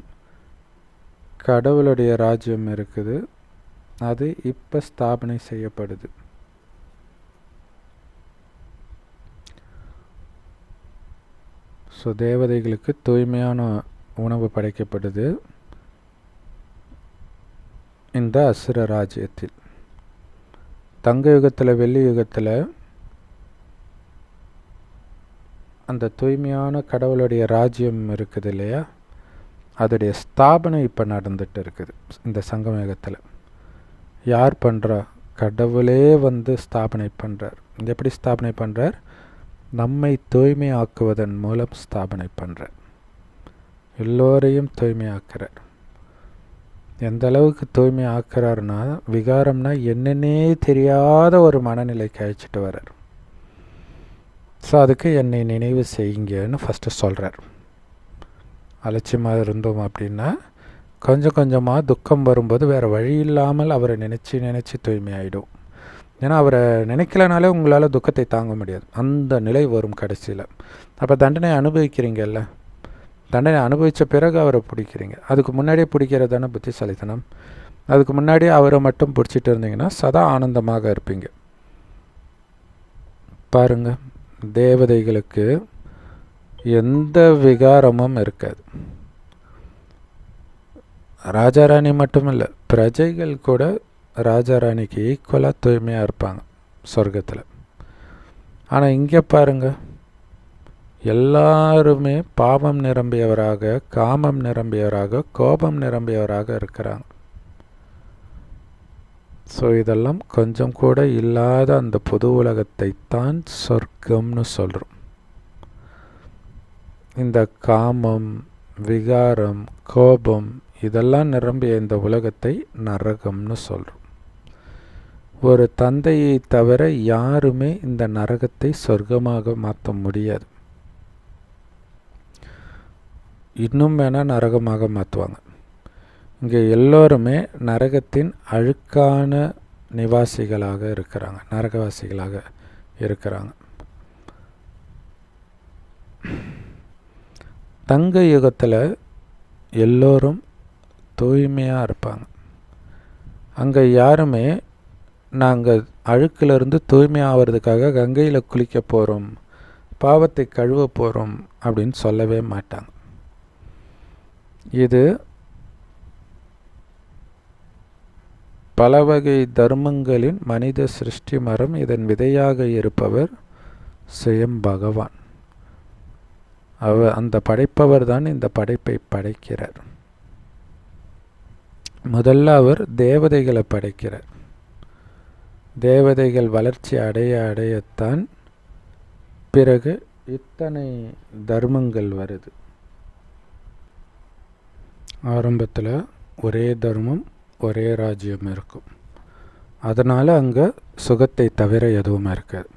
கடவுளுடைய ராஜ்யம் இருக்குது. அது இப்போ ஸ்தாபனை செய்யப்படுது. ஸோ தேவதைகளுக்கு தூய்மையான உணவு படைக்கப்படுது இந்த அசுர ராஜ்யத்தில். தங்க யுகத்தில் வெள்ளி யுகத்தில் அந்த தூய்மையான கடவுளுடைய ராஜ்யம் இருக்குது இல்லையா, அதோடைய ஸ்தாபனை இப்போ நடந்துட்டு இருக்குது இந்த சங்கம யுகத்தில். யார் பண்ணுறா? கடவுளே வந்து ஸ்தாபனை பண்ணுறார். எப்படி ஸ்தாபனை பண்ணுறார்? நம்மை தூய்மை ஆக்குவதன் மூலம் ஸ்தாபனை பண்ணுறார். எல்லோரையும் தூய்மை ஆக்குறார். எந்த அளவுக்கு தூய்மை ஆக்குறாருன்னா, விகாரம்னா என்னன்னே தெரியாத ஒரு மனநிலைக்கு அழைச்சிட்டு வர்றார். ஸோ அதுக்கு என்னை நினைவு செய்யுங்கன்னு ஃபஸ்ட்டு சொல்கிறார். அலட்சியமாக இருந்தோம் அப்படின்னா கொஞ்சம் கொஞ்சமாக துக்கம் வரும்போது வேறு வழி இல்லாமல் அவரை நினச்சி தூய்மையாயிடும். ஏன்னா அவரை நினைக்கலனாலே உங்களால் துக்கத்தை தாங்க முடியாது. அந்த நிலை வரும் கடைசியில். அப்போ தண்டனை அனுபவிக்கிறீங்கல்ல, தண்டனை அனுபவித்த பிறகு அவரை பிடிக்கிறீங்க. அதுக்கு முன்னாடியே பிடிக்கிறது தானே புத்திசாலித்தனம். அதுக்கு முன்னாடியே அவரை மட்டும் பிடிச்சிட்டு இருந்தீங்கன்னா சதா ஆனந்தமாக இருப்பீங்க. பாருங்க, தேவதைகளுக்கு எந்த விகாரமும் இருக்காது. ராஜாராணி மட்டும் இல்லை, பிரஜைகள் கூட ராஜாராணிக்கு ஈக்குவலாக தூய்மையாக இருப்பாங்க சொர்க்கத்தில். ஆனால் இங்கே பாருங்கள், எல்லாருமே பாவம் நிரம்பியவராக, காமம் நிரம்பியவராக, கோபம் நிரம்பியவராக இருக்கிறாங்க. ஸோ இதெல்லாம் கொஞ்சம் கூட இல்லாத அந்த புது உலகத்தை தான் சொர்க்கம்னு சொல்கிறோம். இந்த காமம், விகாரம், கோபம் இதெல்லாம் நிரம்பிய இந்த உலகத்தை நரகம்னு சொல்கிறோம். ஒரு தந்தையை தவிர யாருமே இந்த நரகத்தை சொர்க்கமாக மாற்ற முடியாது. இன்னும் வேணால் நரகமாக மாற்றுவாங்க. இங்கே எல்லோருமே நரகத்தின் அழுக்கான நிவாசிகளாக இருக்கிறாங்க, நரகவாசிகளாக இருக்கிறாங்க. தங்க யுகத்தில் எல்லோரும் தூய்மையாக இருப்பாங்க. அங்கே யாருமே நாங்கள் அழுக்கிலிருந்து தூய்மை ஆகிறதுக்காக கங்கையில் குளிக்க போகிறோம், பாவத்தை கழுவ போகிறோம் அப்படின்னு சொல்லவே மாட்டாங்க. இது பல வகை தர்மங்களின் மனித சிருஷ்டி மரம். இதன் விதையாக இருப்பவர் சுயம் பகவான். அந்த படைப்பவர் தான் இந்த படைப்பை படைக்கிறார். முதல்ல அவர் தேவதைகளை படைக்கிறார். தேவதைகள் வளர்ச்சி அடையத்தான் பிறகு இத்தனை தர்மங்கள் வருது. ஆரம்பத்தில் ஒரே தர்மம், ஒரே ராஜ்யம் இருக்கும். அதனால் அங்கே சுகத்தை தவிர எதுவுமே இருக்காது.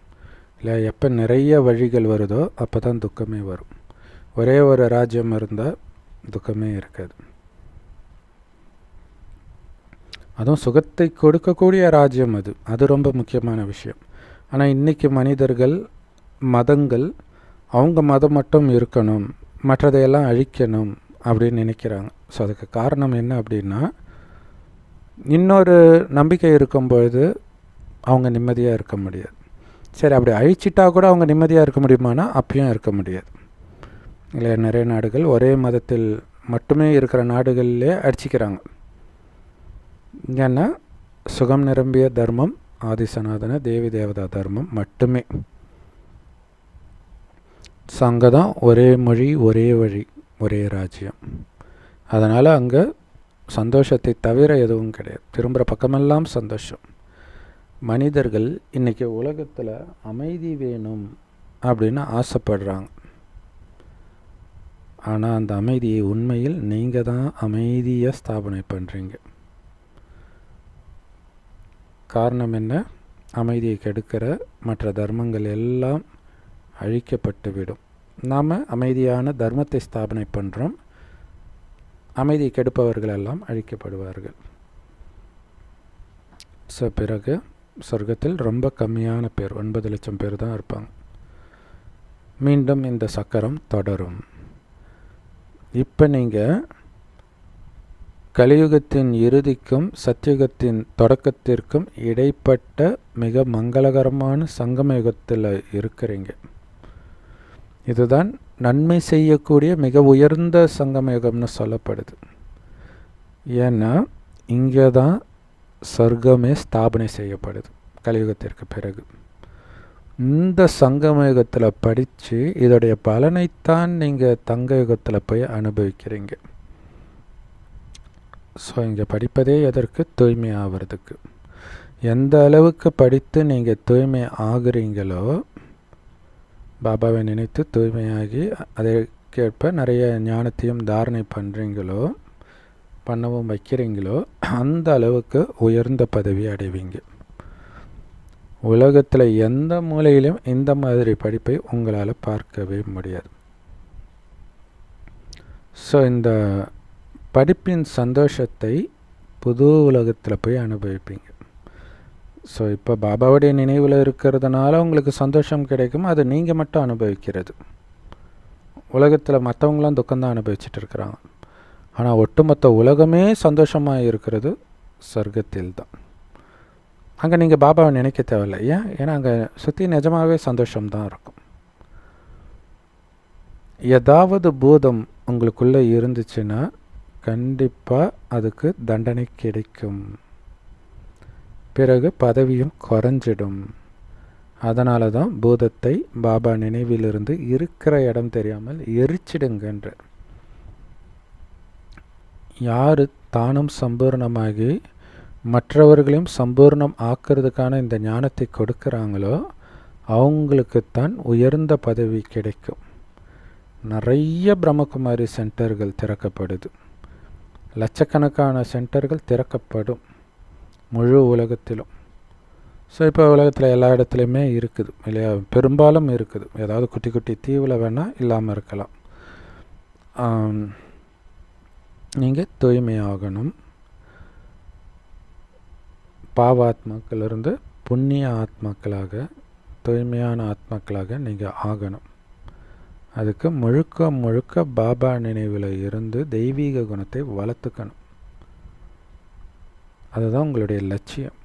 இல்லை, எப்போ நிறைய வழிகள் வருதோ அப்போ தான் துக்கமே வரும். ஒரே ஒரு ராஜ்யம் இருந்தால் துக்கமே இருக்காது. அதுவும் சுகத்தை கொடுக்கக்கூடிய ராஜ்யம் அது ரொம்ப முக்கியமான விஷயம். ஆனால் இன்றைக்கி மனிதர்கள், மதங்கள், அவங்க மதம் மட்டும் இருக்கணும், மற்றதையெல்லாம் அழிக்கணும் அப்படின்னு நினைக்கிறாங்க. ஸோ அதுக்கு காரணம் என்ன அப்படின்னா, இன்னொரு நம்பிக்கை இருக்கும்பொழுது அவங்க நிம்மதியாக இருக்க முடியாது. சரி, அப்படி அழிச்சிட்டா கூட அவங்க நிம்மதியாக இருக்க முடியுமானா அப்பயும் இருக்க முடியாது. இல்லை, நிறைய நாடுகள் ஒரே மதத்தில் மட்டுமே இருக்கிற நாடுகளிலே அடிச்சிக்கிறாங்க. ஏன்னா சுகம் நிரம்பிய தர்மம் ஆதிசநாதன தேவி தேவதா தர்மம் மட்டுமே. அங்கே தான் ஒரே மொழி, ஒரே வழி, ஒரே ராஜ்யம். அதனால் அங்கே சந்தோஷத்தை தவிர எதுவும் கிடையாது. திரும்புகிற பக்கமெல்லாம் சந்தோஷம். மனிதர்கள் இன்றைக்கி உலகத்தில் அமைதி வேணும் அப்படின்னு ஆசைப்படுறாங்க. ஆனால் அந்த அமைதியை உண்மையில் நீங்கள் தான் அமைதியை ஸ்தாபனை பண்ணுறீங்க. காரணம் என்ன? அமைதியை கெடுக்கிற மற்ற தர்மங்கள் எல்லாம் அழிக்கப்பட்டுவிடும். நாம் அமைதியான தர்மத்தை ஸ்தாபனை பண்ணுறோம். அமைதியை கெடுப்பவர்கள் எல்லாம் அழிக்கப்படுவார்கள். ஸோ பிறகு சொர்க்கத்தில் ரொம்ப கம்மியான பேர், 9 லட்சம் பேர் தான் இருப்பாங்க. மீண்டும் இந்த சக்கரம் தொடரும். இப்போ நீங்கள் கலியுகத்தின் இறுதிக்கும் சத்தியுகத்தின் தொடக்கத்திற்கும் இடைப்பட்ட மிக மங்களகரமான சங்கம யுகத்தில் இருக்கிறீங்க. இதுதான் நன்மை செய்யக்கூடிய மிக உயர்ந்த சங்கம யுகம்னு சொல்லப்படுது. ஏன்னா இங்கே தான் சொர்க்கமே ஸ்தாபனை செய்யப்படுது கலியுகத்திற்கு பிறகு. இந்த சங்கம யுகத்தில் படித்து இதோடைய பலனைத்தான் நீங்கள் தங்க யுகத்தில் போய் அனுபவிக்கிறீங்க. ஸோ இங்கே படிப்பதே எதற்கு? தூய்மை ஆகிறதுக்கு. எந்த அளவுக்கு படித்து நீங்கள் தூய்மை ஆகுறீங்களோ, பாபாவை நினைத்து தூய்மையாகி அதற்கேற்ப நிறைய ஞானத்தையும் தாரணை பண்ணுறீங்களோ, பண்ணவும் வைக்கிறீங்களோ, அந்த அளவுக்கு உயர்ந்த பதவி அடைவீங்க. உலகத்தில் எந்த மூலையிலும் இந்த மாதிரி படிப்பை உங்களால் பார்க்கவே முடியாது. ஸோ இந்த படிப்பின் சந்தோஷத்தை புது உலகத்தில் போய் அனுபவிப்பீங்க. ஸோ இப்போ பாபாவுடைய நினைவில் இருக்கிறதுனால உங்களுக்கு சந்தோஷம் கிடைக்கும். அது நீங்கள் மட்டும் அனுபவிக்கிறது. உலகத்தில் மற்றவங்களாம் துக்கம்தான் அனுபவிச்சுட்டு இருக்கிறாங்க. ஆனால் ஒட்டுமொத்த உலகமே சந்தோஷமாக இருக்கிறது சொர்க்கத்தில் தான். அங்கே நீங்கள் பாபாவை நினைக்க தேவையில்லை. ஏன்னா அங்கே சுற்றி நிஜமாகவே சந்தோஷம்தான் இருக்கும். ஏதாவது பூதம் உங்களுக்குள்ளே இருந்துச்சுன்னா கண்டிப்பாக அதுக்கு தண்டனை கிடைக்கும். பிறகு பதவியும் குறைஞ்சிடும். அதனால தான் பூதத்தை பாபா நினைவிலிருந்து இருக்கிற இடம் தெரியாமல் எரிச்சிடுங்கன்ற. யார் தானும் சம்பூர்ணமாகி மற்றவர்களையும் சம்பூர்ணம் ஆக்கிறதுக்கான இந்த ஞானத்தை கொடுக்குறாங்களோ அவங்களுக்குத்தான் உயர்ந்த பதவி கிடைக்கும். நிறைய பிரம்மகுமாரி சென்டர்கள் திறக்கப்படுது. லட்சக்கணக்கான சென்டர்கள் திறக்கப்படும் முழு உலகத்திலும். ஸோ இப்போ உலகத்தில் எல்லா இடத்துலையுமே இருக்குது இல்லையா? பெரும்பாலும் இருக்குது. ஏதாவது குட்டி குட்டி தீவில் வேணால் இல்லாமல் இருக்கலாம். நீங்கள் தூய்மையாகணும். பாவாத்மாக்களிலிருந்து புண்ணிய ஆத்மாக்களாக, தூய்மையான ஆத்மாக்களாக நீங்கள் ஆகணும். அதுக்கு முழுக்க முழுக்க பாபா நினைவில் இருந்து தெய்வீக குணத்தை வளர்த்துக்கணும். அதுதான் உங்களுடைய லட்சியம்.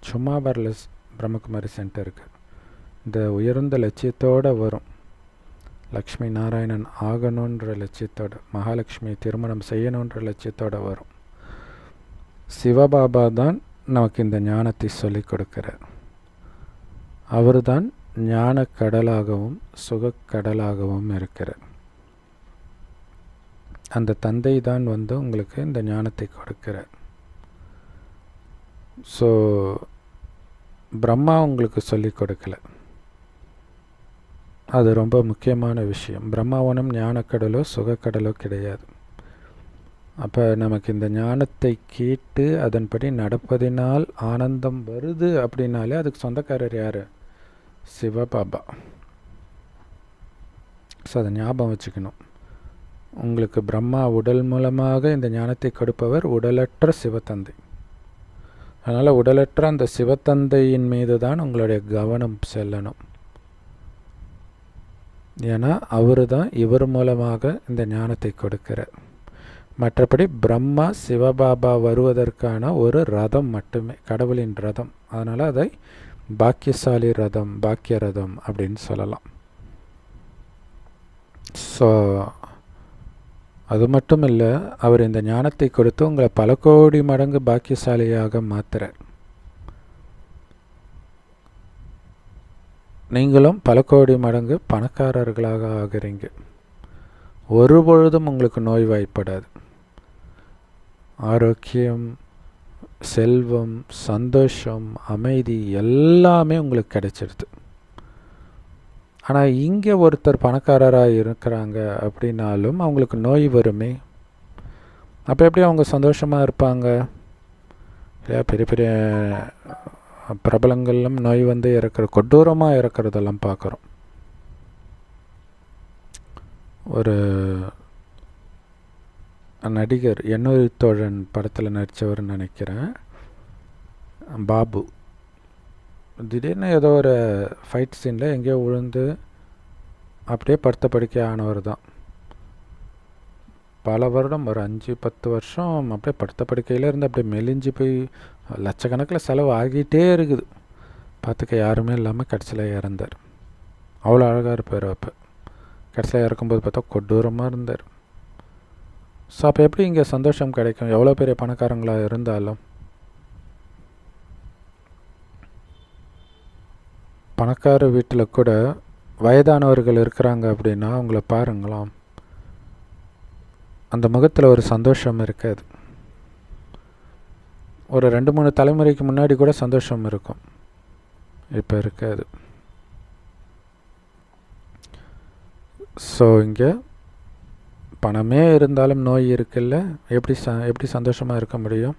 சும்மா வரல பிரம்மகுமாரி சென்டருக்கு. இந்த உயர்ந்த லட்சியத்தோடு வரும். லக்ஷ்மி நாராயணன் ஆகணுன்ற லட்சியத்தோடு, மகாலட்சுமி திருமணம் செய்யணுன்ற லட்சியத்தோடு வரும். சிவபாபா தான் நமக்கு இந்த ஞானத்தை சொல்லிக் கொடுக்கிறார். அவர் தான் ஞான கடலாகவும் சுகக்கடலாகவும் இருக்கிறார். அந்த தந்தை தான் உங்களுக்கு இந்த ஞானத்தை கொடுக்கிறார். ஸோ பிரம்மா உங்களுக்கு சொல்லிக் கொடுக்கல. அது ரொம்ப முக்கியமான விஷயம். பிரம்மாவனம் ஞானக்கடலோ சுகக்கடலோ கிடையாது. அப்போ நமக்கு இந்த ஞானத்தை கேட்டு அதன்படி நடப்பதினால் ஆனந்தம் வருது அப்படின்னாலே அதுக்கு சொந்தக்காரர் யார்? சிவபாபா. ஸோ அதை ஞாபகம் வச்சுக்கணும். உங்களுக்கு பிரம்மா உடல் மூலமாக இந்த ஞானத்தை கொடுப்பவர் உடலற்ற சிவத்தந்தை. அதனால் உடலற்ற அந்த சிவத்தந்தையின் மீது தான் உங்களுடைய கவனம் செல்லணும். ஏன்னா அவர் தான் இவர் மூலமாக இந்த ஞானத்தை கொடுக்கிறார். மற்றபடி பிரம்மா சிவபாபா வருவதற்கான ஒரு ரதம் மட்டுமே, கடவுளின் ரதம். அதனால் அதை பாக்கியசாலி ரதம், பாக்கிய ரதம் அப்படின்னு சொல்லலாம். ஸோ அது மட்டும் இல்லை, அவர் இந்த ஞானத்தை கொடுத்து உங்களை பல கோடி மடங்கு பாக்கியசாலியாக மாற்றுறார். நீங்களும் பல கோடி மடங்கு பணக்காரர்களாக ஆகிறீங்க. ஒரு பொழுதும் உங்களுக்கு நோய்வாய்ப்படாது. ஆரோக்கியம், செல்வம், சந்தோஷம், அமைதி எல்லாமே உங்களுக்கு கிடைச்சிடுது. ஆனால் இங்கே ஒருத்தர் பணக்காரராக இருக்கிறாங்க அப்படின்னாலும் அவங்களுக்கு நோய் வருமே. அப்போ எப்படி அவங்க சந்தோஷமாக இருப்பாங்க? இல்லையா? பெரிய பெரிய பிரபலங்களும் நோய் இறக்குற, கொடூரமாக இறக்குறதெல்லாம் பார்க்குறோம். ஒரு நடிகர் எண்ணூறு தோழன் படத்தில் நடித்தவர்னு நினைக்கிறேன், பாபு. திடீர்னு ஏதோ ஒரு ஃபைட் சீனில் எங்கேயோ விழுந்து அப்படியே படுத்த படுக்கை ஆனவர் தான். பல வருடம், ஒரு 5-10 வருஷம் அப்படியே படுத்த படுக்கையில் இருந்து அப்படியே மெலிஞ்சு போய் லட்சக்கணக்கில் செலவு ஆகிட்டே இருக்குது. பார்த்துக்க யாருமே இல்லாமல் கடைசியில் இறந்தார். அவ்வளோ அழகாக இருப்பார். அப்போ கடைசியில் இறக்கும்போது பார்த்தா கொடூரமாக இருந்தார். ஸோ அப்போ எப்படி இங்கே சந்தோஷம் கிடைக்கும்? எவ்வளோ பெரிய பணக்காரங்களாக இருந்தாலும். பணக்கார வீட்டில் கூட வயதானவர்கள் இருக்கிறாங்க அப்படின்னா அவங்கள பாருங்களாம், அந்த முகத்தில் ஒரு சந்தோஷம் இருக்காது. ஒரு 2-3 தலைமுறைக்கு முன்னாடி கூட சந்தோஷம் இருக்கும், இப்போ இருக்காது. ஸோ இங்கே பணமே இருந்தாலும் நோய் இருக்குல்ல, எப்படி சந்தோஷமாக இருக்க முடியும்?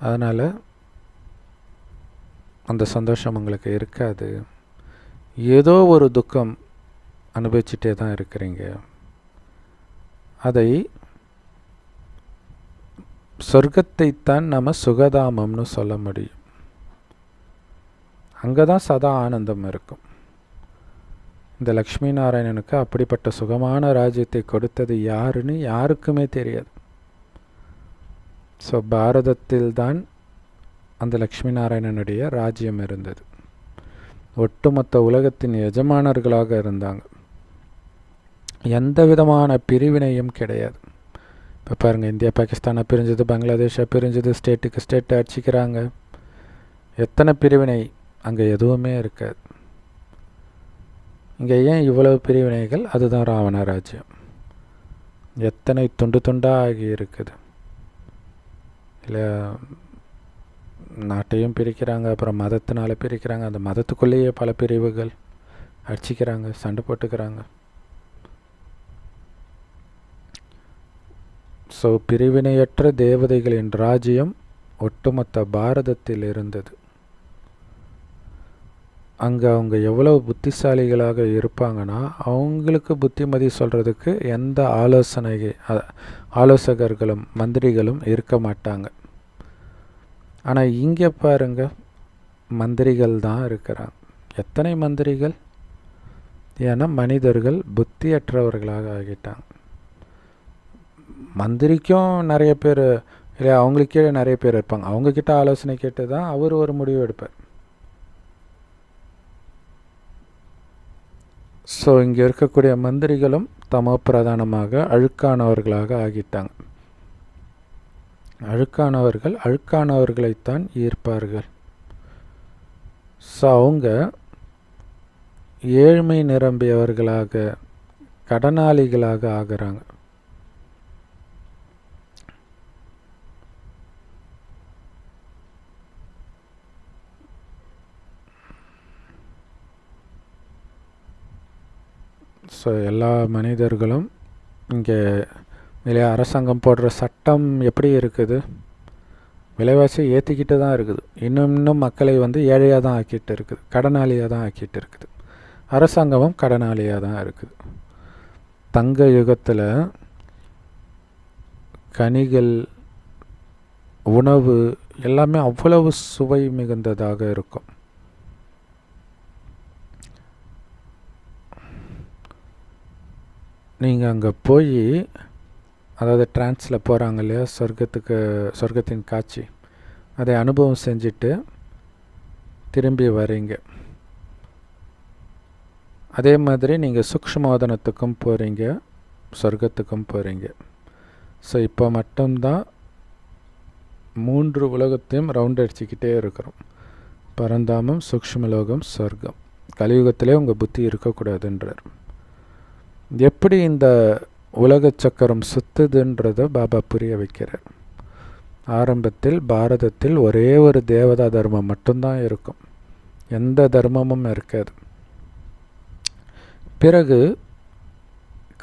அதனால் அந்த சந்தோஷம் உங்களுக்கு இருக்காது. ஏதோ ஒரு துக்கம் அனுபவிச்சுட்டே தான் இருக்கிறீங்க. அதை சொர்க்கத்தைத்தான் நம்ம சுகதாமம்னு சொல்ல முடியும். அங்கே தான் சதா ஆனந்தம் இருக்கும். இந்த லக்ஷ்மி நாராயணனுக்கு அப்படிப்பட்ட சுகமான ராஜ்யத்தை கொடுத்தது யாருன்னு யாருக்குமே தெரியாது. ஸோ பாரதத்தில்தான் அந்த லக்ஷ்மி நாராயணனுடைய ராஜ்யம் இருந்தது. ஒட்டுமொத்த உலகத்தின் எஜமானர்களாக இருந்தாங்க. எந்த விதமான பிரிவினையும் கிடையாது. இப்போ பாருங்கள், இந்தியா பாகிஸ்தானை பிரிஞ்சது, பங்களாதேஷை பிரிஞ்சது, ஸ்டேட்டுக்கு ஸ்டேட்டை அடிச்சிக்கிறாங்க. எத்தனை பிரிவினை, அங்கே எதுவுமே இருக்காது. இங்கே ஏன் இவ்வளவு பிரிவினைகள்? அதுதான் ராவண ராஜ்யம். எத்தனை துண்டு துண்டாக ஆகி இருக்குது. இல்லை, நாட்டையும் பிரிக்கிறாங்க, அப்புறம் மதத்தினால பிரிக்கிறாங்க. அந்த மதத்துக்குள்ளேயே பல பிரிவுகள், அடிச்சிக்கிறாங்க, சண்டை போட்டுக்கிறாங்க. ஸோ பிரிவினையற்ற தேவதைகளின் ராஜ்யம் ஒட்டுமொத்த பாரதத்தில் இருந்தது. அங்கே அவங்க எவ்வளவு புத்திசாலிகளாக இருப்பாங்கன்னா, அவங்களுக்கு புத்திமதி சொல்கிறதுக்கு எந்த ஆலோசகர்களும் மந்திரிகளும் இருக்க மாட்டாங்க. ஆனால் இங்கே பாருங்க, மந்திரிகள் தான் இருக்கிறாங்க. எத்தனை மந்திரிகள்? ஏன்னா மனிதர்கள் புத்தியற்றவர்களாக ஆகிட்டாங்க. மந்திரிக்கும் நிறைய பேர் இல்லை, அவங்களுக்கே நிறைய பேர் இருப்பாங்க. அவங்கக்கிட்ட ஆலோசனை கேட்டு தான் அவர் ஒரு முடிவு எடுப்பார். ஸோ இங்கே இருக்கக்கூடிய மந்திரிகளும் தமோ பிரதானமாக அழுக்கானவர்களாக ஆகிட்டாங்க. அழுக்கானவர்கள் அழுக்கானவர்களைத்தான் ஈர்ப்பார்கள். ஸோ அவங்க ஏழ்மை நிரம்பியவர்களாக, கடனாளிகளாக ஆகிறாங்க. ஸோ எல்லா மனிதர்களும் இங்கே இல்லையா, அரசாங்கம் போடுற சட்டம் எப்படி இருக்குது? விலைவாசி ஏற்றிக்கிட்டு தான் இருக்குது. இன்னும் மக்களை ஏழையாக தான் ஆக்கிட்டு இருக்குது, கடனாளியாக தான் ஆக்கிட்டு இருக்குது. அரசாங்கமும் கடனாளியாக தான் இருக்குது. தங்க யுகத்தில் கனிகள், உணவு எல்லாமே அவ்வளவு சுவை மிகுந்ததாக இருக்கும். நீங்கள் அங்கே போய், அதாவது டிரான்ஸில் போகிறாங்க இல்லையா, சொர்க்கத்தின் காட்சி, அதை அனுபவம் செஞ்சுட்டு திரும்பி வரீங்க. அதே மாதிரி நீங்கள் சூக்ஷ்மவதனத்துக்கும் போகிறீங்க, சொர்க்கத்துக்கும் போகிறீங்க. ஸோ இப்போ மட்டும்தான் 3 உலகத்தையும் ரவுண்ட் அடிச்சுக்கிட்டே இருக்கிறோம். பரந்தாமம், சூக்ஷ்மலோகம், சொர்க்கம். கலியுகத்திலே உங்கள் புத்தி இருக்கக்கூடாதுன்றார். எப்படி இந்த உலக சக்கரம் சுத்துதுன்றதை பாபா புரிய வைக்கிறார். ஆரம்பத்தில் பாரதத்தில் ஒரே ஒரு தேவதா தர்மம் மட்டும்தான் இருக்கும், எந்த தர்மமும் இருக்காது. பிறகு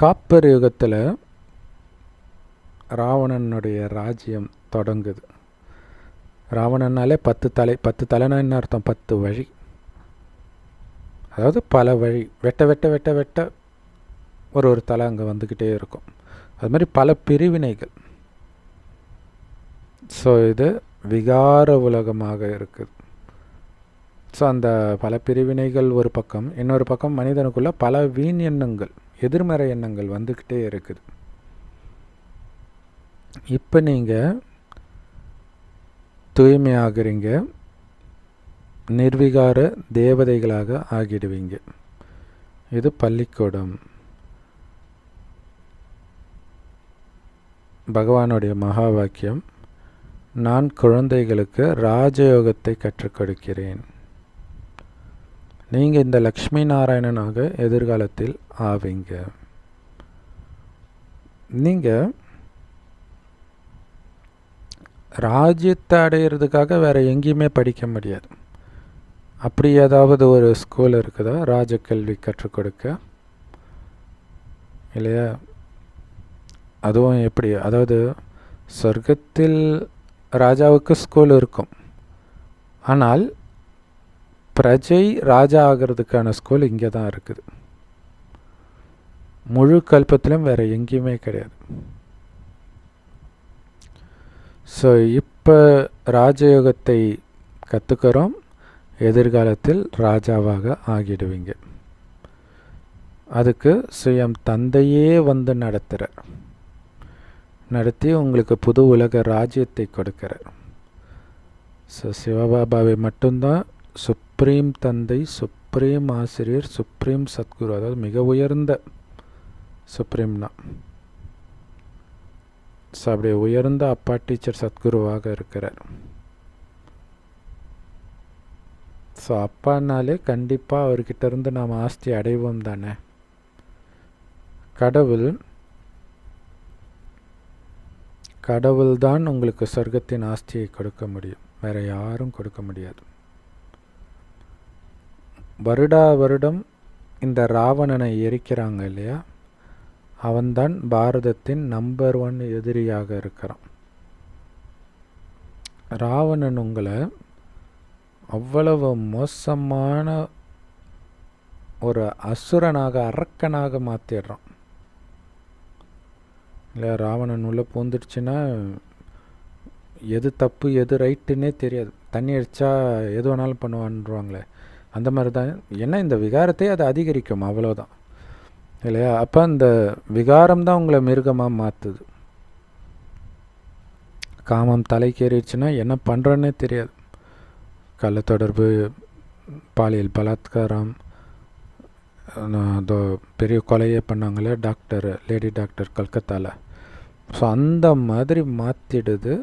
காப்பர் யுகத்தில் ராவணனுடைய ராஜ்யம் தொடங்குது. ராவணனாலே 10 தலைனா என்ன அர்த்தம்? 10 வழி, அதாவது பல வழி. வெட்ட வெட்ட வெட்ட வெட்ட ஒரு தலை அங்கே வந்துக்கிட்டே இருக்கும். அது மாதிரி பல பிரிவினைகள். ஸோ இது விகார உலகமாக இருக்குது. ஸோ அந்த பல பிரிவினைகள் ஒரு பக்கம், இன்னொரு பக்கம் மனிதனுக்குள்ள பல வீண் எண்ணங்கள், எதிர்மறை எண்ணங்கள் வந்துக்கிட்டே இருக்குது. இப்போ நீங்கள் தூய்மையாகிறீங்க, நிர்விகார தேவதைகளாக ஆகிடுவீங்க. இது பள்ளிக்கூடம். பகவானுடைய மகா வாக்கியம், நான் குழந்தைகளுக்கு ராஜயோகத்தை கற்றுக் கொடுக்கிறேன். நீங்கள் இந்த லக்ஷ்மி நாராயணனாக எதிர்காலத்தில் ஆவீங்க. நீங்கள் ராஜ்யத்தை அடையிறதுக்காக வேறு எங்கேயுமே படிக்க முடியாது. அப்படி ஏதாவது ஒரு ஸ்கூல் இருக்குதா ராஜகல்வி கற்றுக் கொடுக்க? இல்லையா? அதுவும் எப்படி, அதாவது சொர்க்கத்தில் ராஜாவுக்கு ஸ்கூல் இருக்கும், ஆனால் பிரஜை ராஜா ஆகிறதுக்கான ஸ்கூல் இங்கே தான் இருக்குது. முழு கல்பத்திலும் வேறு எங்கேயுமே கிடையாது. ஸோ இப்போ ராஜயோகத்தை கற்றுக்கிறோம், எதிர்காலத்தில் ராஜாவாக ஆகிடுவீங்க. அதுக்கு சுயம் தந்தையே நடத்தி உங்களுக்கு புது உலக ராஜ்யத்தை கொடுக்கிறார். ஸோ சிவபாபாவை மட்டும்தான் சுப்ரீம் தந்தை, சுப்ரீம் ஆசிரியர், சுப்ரீம் சத்குரு, அதாவது மிக உயர்ந்த சுப்ரீம்னா. ஸோ அப்படி உயர்ந்த அப்பா டீச்சர் சத்குருவாக இருக்கிறார். ஸோ அப்பானாலே கண்டிப்பாக அவர்கிட்ட இருந்து நாம் ஆஸ்தி அடைவோம் தானே. கடவுள்தான் உங்களுக்கு சொர்க்கத்தின் ஆஸ்தியை கொடுக்க முடியும், வேறு யாரும் கொடுக்க முடியாது. வருடம் இந்த ராவணனை எரிக்கிறாங்க இல்லையா, அவன்தான் பாரதத்தின் நம்பர் 1 எதிரியாக இருக்கிறான். ராவணன் உங்களை அவ்வளவு மோசமான ஒரு அசுரனாக, அரக்கனாக மாற்றிடுறான் இல்லையா. ராவணன் உள்ளே பூந்துடுச்சுன்னா எது தப்பு எது ரைட்டுன்னே தெரியாது. தண்ணி அடித்தா எது வேணாலும் பண்ணுவான்றாங்களே, அந்த மாதிரி தான். ஏன்னா இந்த விகாரத்தை அது அதிகரிக்கும், அவ்வளோதான் இல்லையா. அப்போ அந்த விகாரம் தான் உங்களை மிருகமாக மாற்றுது. காமம் தலைக்கேறிடுச்சுன்னா என்ன பண்ணுறோன்னே தெரியாது. கள்ள தொடர்பு, பாலியல் பலாத்காரம், பெரிய கொலையே பண்ணாங்களே டாக்டர், லேடி டாக்டர் கல்கத்தாவில். ஸோ அந்த மாதிரி மாற்றிடுது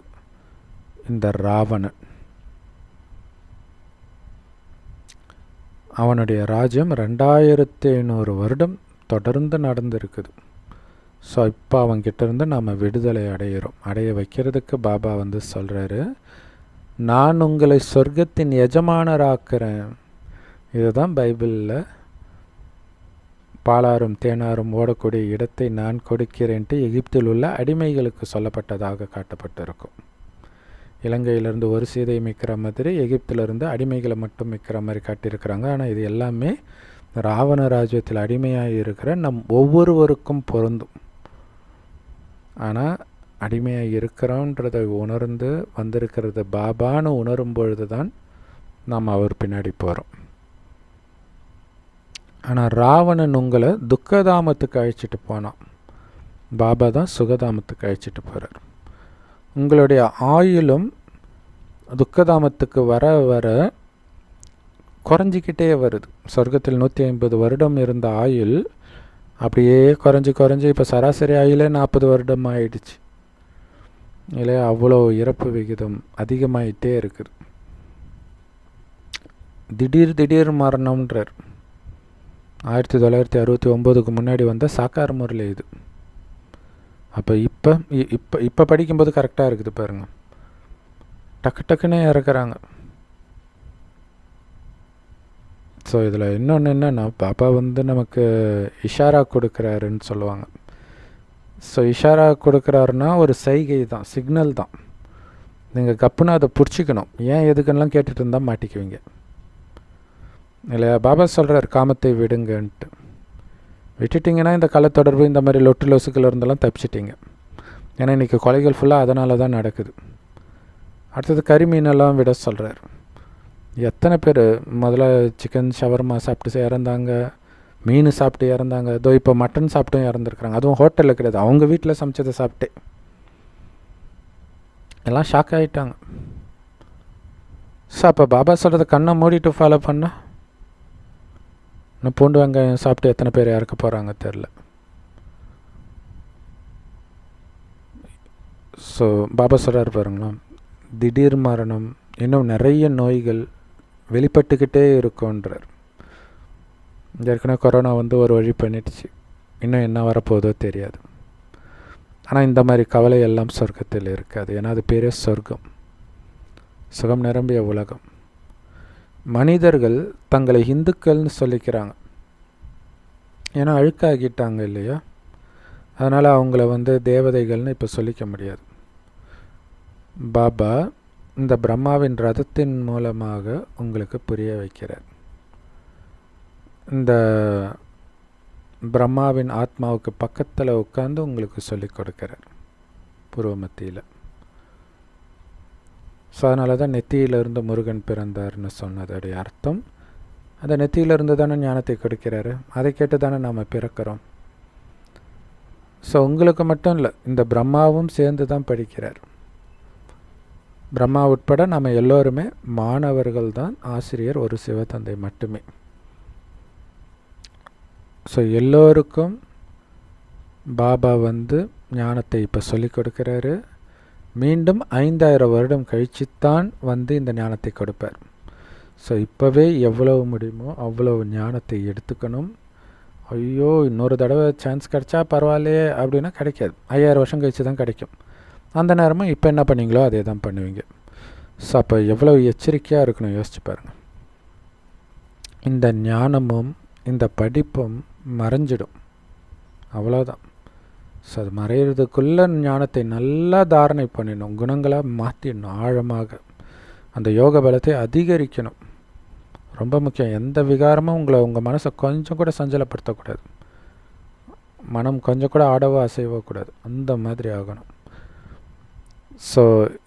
இந்த ராவணன். அவனுடைய ராஜ்யம் 2500 வருடம் தொடர்ந்து நடந்திருக்குது. ஸோ இப்போ அவன்கிட்ட இருந்து நாம் விடுதலை அடைய வைக்கிறதுக்கு பாபா சொல்கிறாரு, நான் உங்களை சொர்க்கத்தின் எஜமானராக்குறேன். இதுதான் பைபிளில் பாலாரும் தேனாரும் ஓடக்கூடிய இடத்தை நான் கொடுக்கிறேன்ட்டு எகிப்தில் உள்ள அடிமைகளுக்கு சொல்லப்பட்டதாக காட்டப்பட்டிருக்கும். இலங்கையிலேருந்து ஒரு சீதை மிக்கிற மாதிரி எகிப்திலிருந்து அடிமைகளை மட்டும் மிக்கிற மாதிரி காட்டியிருக்கிறாங்க. ஆனால் இது எல்லாமே ராவண ராஜ்யத்தில் அடிமையாக இருக்கிற நம் ஒவ்வொருவருக்கும் பொருந்தும். ஆனால் அடிமையாக இருக்கிறோன்றதை உணர்ந்து வந்திருக்கிறது பாபான்னு உணரும் பொழுது தான் நாம் அவர் பின்னாடி போகிறோம். ஆனால் ராவணன் உங்களை துக்கதாமத்துக்கு அழைச்சிட்டு போனான், பாபா தான் சுகதாமத்துக்கு அழைச்சிட்டு போகிறார். உங்களுடைய ஆயுளும் துக்கதாமத்துக்கு வர வர குறைஞ்சிக்கிட்டே வருது. சொர்க்கத்தில் 150 வருடம் இருந்த ஆயுள் அப்படியே குறைஞ்சி இப்போ சராசரி ஆயுளே 40 வருடம் ஆயிடுச்சு இல்லையா? அவ்வளோ இறப்பு விகிதம் அதிகமாயிட்டே இருக்குது. திடீர் மரணம்ன்றார். 1969க்கு முன்னாடி வந்த சாக்கார் முரளி இது. அப்போ இப்போ படிக்கும்போது கரெக்டாக இருக்குது பாருங்கள், டக்குன்னே இறக்குறாங்க. ஸோ இதில் இன்னொன்று என்னென்னா, பாபா நமக்கு இஷாரா கொடுக்குறாருன்னு சொல்லுவாங்க. ஸோ இஷாரா கொடுக்குறாருன்னா ஒரு செய்கை தான், சிக்னல் தான். நீங்கள் கப்புன்னு அதை பிடிச்சிக்கணும். ஏன் எதுக்குன்னெலாம் கேட்டுட்டு இருந்தால் மாட்டிக்குவீங்க இல்லையா? பாபா சொல்கிறார் காமத்தை விடுங்கன்ட்டு. விட்டுட்டிங்கன்னா இந்த கள்ளத்தொடர்பு இந்த மாதிரி லொட்டு லொசுக்கில் இருந்தெல்லாம் தப்பிச்சிட்டிங்க. ஏன்னா இன்றைக்கி கொலைகள் ஃபுல்லாக அதனால தான் நடக்குது. அடுத்தது கறிமீனெல்லாம் விட சொல்கிறார். எத்தனை பேர் முதல்ல சிக்கன் ஷவர்மா சாப்பிட்டு இறந்தாங்க, மீன் சாப்பிட்டு இறந்தாங்க, இதோ இப்போ மட்டன் சாப்பிட்டும் இறந்துருக்குறாங்க. அதுவும் ஹோட்டலில் கிடையாது, அவங்க வீட்டில் சமைச்சதை சாப்பிட்டே. எல்லாம் ஷாக் ஆகிட்டாங்க. ஸோ அப்போ பாபா சொல்கிறத கண்ணை மூடிட்டு ஃபாலோ பண்ணால் இன்னும் பூண்டு வெங்காயம் சாப்பிட்டு எத்தனை பேர் இறக்க போகிறாங்க தெரில. ஸோ பாபா சொல்கிறார் பாருங்களா, திடீர் மரணம், இன்னும் நிறைய நோய்கள் வெளிப்பட்டுக்கிட்டே இருக்குன்றார். ஏற்கனவே கொரோனா ஒரு வழி பண்ணிடுச்சு, இன்னும் என்ன வரப்போதோ தெரியாது. ஆனால் இந்த மாதிரி கவலை எல்லாம் சொர்க்கத்தில் இருக்காது. ஏன்னா அது பேரே சொர்க்கம், சுகம் நிரம்பிய உலகம். மனிதர்கள் தங்களை இந்துக்கள்னு சொல்லிக்கிறாங்க, ஏன்னா அழுக்காகிட்டாங்க இல்லையா? அதனால் அவங்கள தேவதைகள்னு இப்போ சொல்லிக்க முடியாது. பாபா இந்த பிரம்மாவின் ரதத்தின் மூலமாக உங்களுக்கு புரிய வைக்கிறார். இந்த பிரம்மாவின் ஆத்மாவுக்கு பக்கத்தில் உட்காந்து உங்களுக்கு சொல்லிக் கொடுக்கிறார் பூர்வ மத்தியில். ஸோ அதனால தான் நெத்தியிலிருந்து முருகன் பிறந்தார்னு சொன்னதோடைய அர்த்தம், அந்த நெத்தியிலிருந்து தானே ஞானத்தை கொடுக்கிறாரு, அதை கேட்டு தானே நாம் பிறக்கிறோம். ஸோ உங்களுக்கு மட்டும் இல்லை, இந்த பிரம்மாவும் சேர்ந்து தான் படிக்கிறார். பிரம்மா உட்பட நம்ம எல்லோருமே மாணவர்கள் தான், ஆசிரியர் ஒரு சிவத்தந்தை மட்டுமே. ஸோ எல்லோருக்கும் பாபா ஞானத்தை இப்போ சொல்லிக் கொடுக்குறாரு. மீண்டும் 5000 வருடம் கழிச்சுத்தான் இந்த ஞானத்தை கொடுப்பார். ஸோ இப்போவே எவ்வளவு முடியுமோ அவ்வளவு ஞானத்தை எடுத்துக்கணும். ஐயோ இன்னொரு தடவை சான்ஸ் கிடச்சா பரவாயில்லையே அப்படின்னா கிடைக்காது, 5000 வருஷம் கழிச்சு தான் கிடைக்கும். அந்த நேரமும் இப்போ என்ன பண்ணீங்களோ அதே தான் பண்ணுவீங்க. ஸோ அப்போ எவ்வளோ எச்சரிக்கையாக இருக்கணும் யோசிச்சு பாருங்கள். இந்த ஞானமும் இந்த படிப்பும் மறைஞ்சிடும், அவ்வளோதான். ஸோ அது மறைகிறதுக்குள்ளே ஞானத்தை நல்லா தாரணை பண்ணிடணும், குணங்களாக மாற்றிடணும், ஆழமாக அந்த யோக பலத்தை அதிகரிக்கணும். ரொம்ப முக்கியம். எந்த விகாரமும் உங்கள் மனசை கொஞ்சம் கூட சஞ்சலப்படுத்தக்கூடாது, மனம் கொஞ்சம் கூட ஆடவோ அசைவோ கூடாது, அந்த மாதிரி ஆகணும். ஸோ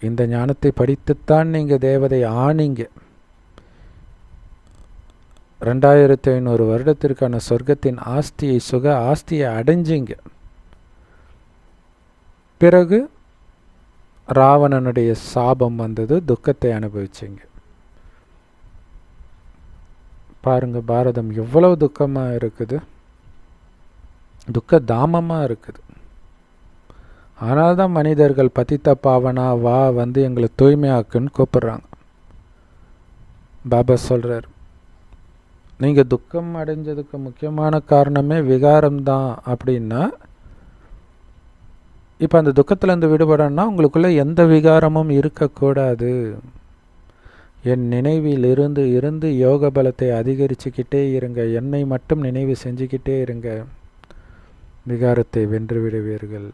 இந்த ஞானத்தை படித்துத்தான் நீங்கள் தேவதை ஆனீங்க. 2500 வருடத்திற்கான சொர்க்கத்தின் ஆஸ்தியை, சுக ஆஸ்தியை அடைஞ்சிங்க. பிறகு ராவணனுடைய சாபம் வந்தது, துக்கத்தை அனுபவிச்சிங்க. பாருங்க பாரதம் எவ்வளவு துக்கமாக இருக்குது, துக்க தாமமாக இருக்குது. ஆனால் தான் மனிதர்கள் பதித்த பாவனா வா வந்து எங்களை தூய்மையாக்குன்னு கூப்பிட்றாங்க. பாபா சொல்கிறார், நீங்கள் துக்கம் அடைஞ்சதுக்கு முக்கியமான காரணமே விகாரம்தான் அப்படின்னா, இப்போ அந்த துக்கத்திலேருந்து விடுபடணும்னா உங்களுக்குள்ளே எந்த விகாரமும் இருக்கக்கூடாது. என் நினைவில் இருந்து இருந்து யோக பலத்தை அதிகரிச்சுக்கிட்டே இருங்க, என்னை மட்டும் நினைவு செஞ்சுக்கிட்டே இருங்க, விகாரத்தை வென்று விடுவீர்கள்.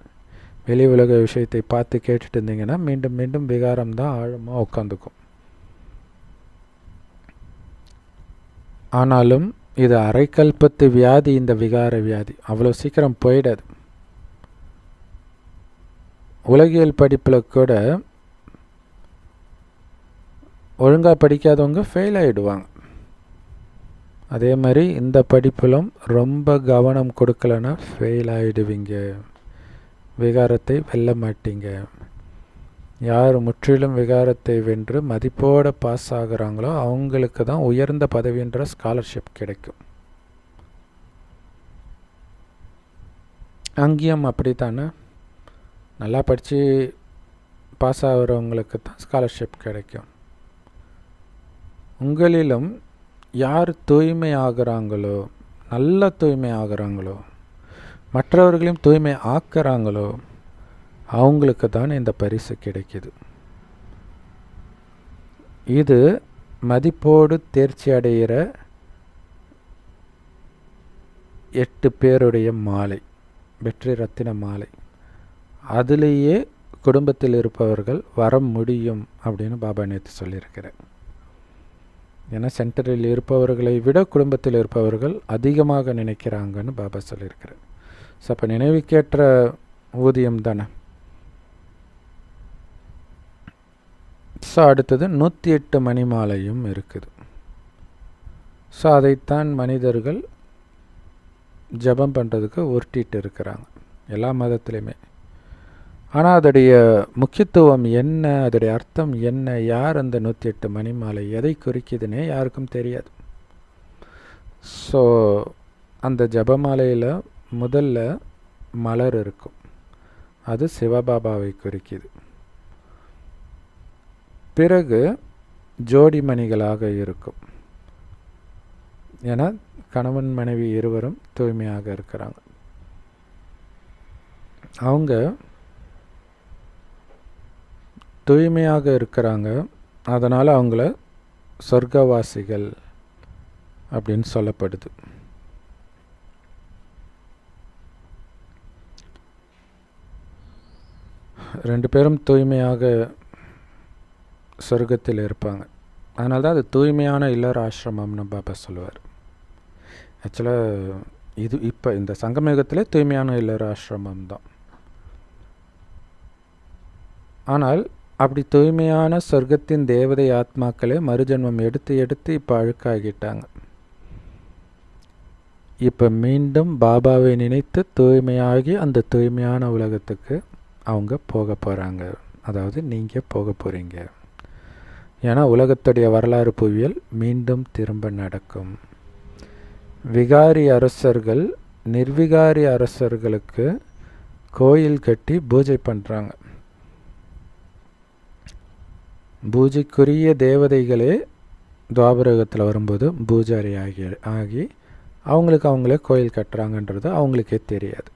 வெளி உலக விஷயத்தை பார்த்து கேட்டுட்டு இருந்தீங்கன்னா மீண்டும் மீண்டும் விகாரம் தான் ஆழமாக உட்காந்துக்கும். ஆனாலும் இது அரைக்கல்பத்து வியாதி. இந்த விகார வியாதி அவ்வளோ சீக்கிரம் போயிடாது. உலகியல் படிப்பில் கூட ஒழுங்காக படிக்காதவங்க ஃபெயில் ஆகிடுவாங்க. அதே மாதிரி இந்த படிப்பிலும் ரொம்ப கவனம் கொடுக்கலன்னா ஃபெயில் ஆகிடுவீங்க, விகாரத்தை வெல்ல மாட்டீங்க. யார் முற்றிலும் விகாரத்தை வென்று மதிப்போடு பாஸ் ஆகுறாங்களோ அவங்களுக்கு தான் உயர்ந்த பதவின்ற ஸ்காலர்ஷிப் கிடைக்கும். அங்கேயும் அப்படி தானே, நல்லா படித்து பாஸ் ஆகிறவங்களுக்கு தான் ஸ்காலர்ஷிப் கிடைக்கும். உங்களிலும் யார் தூய்மை ஆகிறாங்களோ, நல்ல தூய்மை ஆகிறாங்களோ, மற்றவர்களையும் தூய்மை ஆக்குறாங்களோ அவங்களுக்கு தான் இந்த பரிசு கிடைக்கிது. இது மதிப்போடு தேர்ச்சி அடைகிற 8 பேருடைய மாலை, வெற்றி ரத்தின மாலை. அதிலேயே குடும்பத்தில் இருப்பவர்கள் வர முடியும் அப்படின்னு பாபா நேற்று சொல்லியிருக்கிறார். ஏன்னா சென்டரில் இருப்பவர்களை விட குடும்பத்தில் இருப்பவர்கள் அதிகமாக நினைக்கிறாங்கன்னு பாபா சொல்லியிருக்கிறார். ஸோ அப்போ நினைவுக்கேற்ற ஊதியம் தானே. ஸோ அடுத்தது 108 மணி மாலையும் இருக்குது. ஸோ அதைத்தான் மனிதர்கள் ஜபம் பண்ணுறதுக்கு உருட்டிட்டு இருக்கிறாங்க எல்லா மதத்துலேயுமே. ஆனால் அதோடைய முக்கியத்துவம் என்ன, அதோடைய அர்த்தம் என்ன, யார் அந்த 108 மணி மாலை எதை குறிக்குதுன்னே யாருக்கும் தெரியாது. ஸோ அந்த ஜபமாலையில் முதல்ல மலர் இருக்கும், அது சிவபாபாவை குறிக்குது. பிறகு ஜோடி மணிகளாக இருக்கும், ஏன்னா கணவன் மனைவி இருவரும் தூய்மையாக இருக்கிறாங்க. அவங்க தூய்மையாக இருக்கிறாங்க, அதனால் அவங்கள சொர்க்கவாசிகள் அப்படின்னு சொல்லப்படுது. ரெண்டு பேரும் தூய்மையாக சொர்க்கத்தில் இருப்பாங்க. அதனால தான் அது தூய்மையான இல்லற ஆசிரமம்னு பாபா சொல்லுவார். ஆக்சுவலாக இது இப்போ இந்த சங்கமயுகத்திலே தூய்மையான இல்லற ஆசிரமம் தான். ஆனால் அப்படி தூய்மையான சொர்க்கத்தின் தேவதை ஆத்மாக்களே மறுஜன்மம் எடுத்து எடுத்து இப்போ அழுக்காகிட்டாங்க. இப்போ மீண்டும் பாபாவை நினைத்து தூய்மையாகி அந்த தூய்மையான உலகத்துக்கு அவங்க போக போகிறாங்க. அதாவது நீங்கள் போக போகிறீங்க. ஏன்னா உலகத்துடைய வரலாறு புவியியல் மீண்டும் திரும்ப நடக்கும். விகாரி அரசர்கள் நிர்விகாரி அரசர்களுக்கு கோயில் கட்டி பூஜை பண்ணுறாங்க. பூஜைக்குரிய தேவதைகளே துவாபரகத்தில் வரும்போது பூஜாரி ஆகி அவங்களுக்கு அவங்களே கோயில் கட்டுறாங்கன்றது அவங்களுக்கே தெரியாது.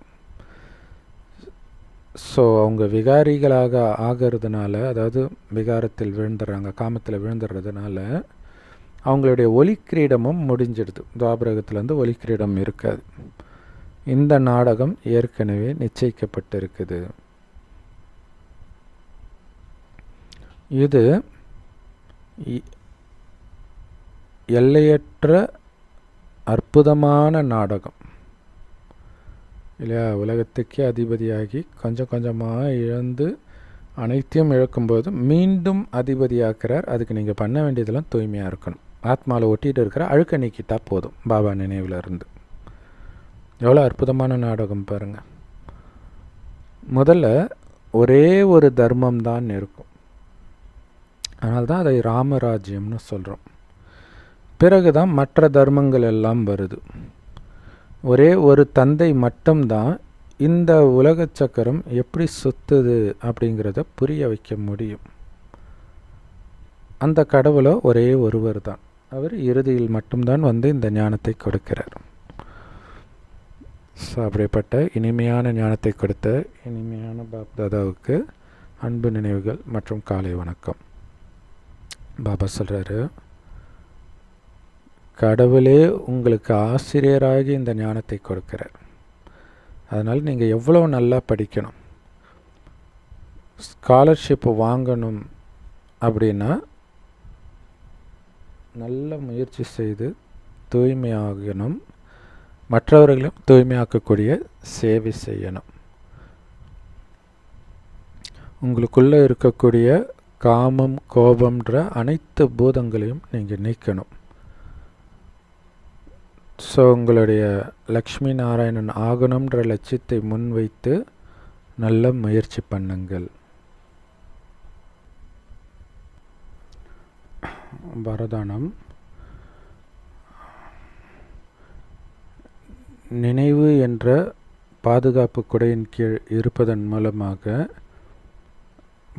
ஸோ அவங்க விகாரிகளாக ஆகிறதுனால, அதாவது விகாரத்தில் விழுந்துடுறாங்க, காமத்தில் விழுந்துடுறதுனால அவங்களுடைய ஒலிக்கிரீடமும் முடிஞ்சிடுது. துவாபரகத்துலேருந்து ஒலிக்கிரீடம் இருக்காது. இந்த நாடகம் ஏற்கனவே நிச்சயிக்கப்பட்டிருக்குது. இது எல்லையற்ற அற்புதமான நாடகம் இல்லையா? உலகத்துக்கே அதிபதியாகி கொஞ்சம் கொஞ்சமாக இழந்து அனைத்தையும் இழக்கும்போது மீண்டும் அதிபதியாக்குறார். அதுக்கு நீங்கள் பண்ண வேண்டியதெல்லாம் தூய்மையாக இருக்கணும். ஆத்மாவில் ஒட்டிகிட்டு இருக்கிற அழுக்க நீக்கிட்டா போதும் பாபா நினைவில் இருந்து. எவ்வளோ அற்புதமான நாடகம் பாருங்கள். முதல்ல ஒரே ஒரு தர்மம் தான் இருக்கும், அதனால தான் அதை ராமராஜ்யம்னு சொல்கிறோம். பிறகு தான் மற்ற தர்மங்கள் எல்லாம் வருது. ஒரே ஒரு தந்தை மட்டும்தான் இந்த உலக சக்கரம் எப்படி சுத்துது அப்படிங்கிறத புரிய வைக்க முடியும். அந்த கடவுளோ ஒரே ஒருவர் தான். அவர் இறுதியில் மட்டும்தான் வந்து இந்த ஞானத்தை கொடுக்கிறார். ஸோ அப்படிப்பட்ட இனிமையான ஞானத்தை கொடுத்த இனிமையான பாப்தாதாவுக்கு அன்பு நினைவுகள் மற்றும் காலை வணக்கம். பாபா சொல்கிறாரு, கடவுளே உங்களுக்கு ஆசிரியராகி இந்த ஞானத்தை கொடுக்கிறார். அதனால் நீங்கள் எவ்வளோ நல்லா படிக்கணும். ஸ்காலர்ஷிப் வாங்கணும் அப்படின்னா நல்ல முயற்சி செய்து தூய்மையாகணும், மற்றவர்களும் தூய்மையாக்கக்கூடிய சேவை செய்யணும். உங்களுக்குள்ளே இருக்கக்கூடிய காமம் கோபம்ன்ற அனைத்து பூதங்களையும் நீங்கள் நீக்கணும். ஸோ உங்களுடைய லக்ஷ்மி நாராயணன் ஆகணுன்ற லட்சியத்தை முன்வைத்து நல்ல முயற்சி பண்ணுங்கள். வரதானம். நினைவு என்ற பாதுகாப்பு குடையின் கீழ் இருப்பதன் மூலமாக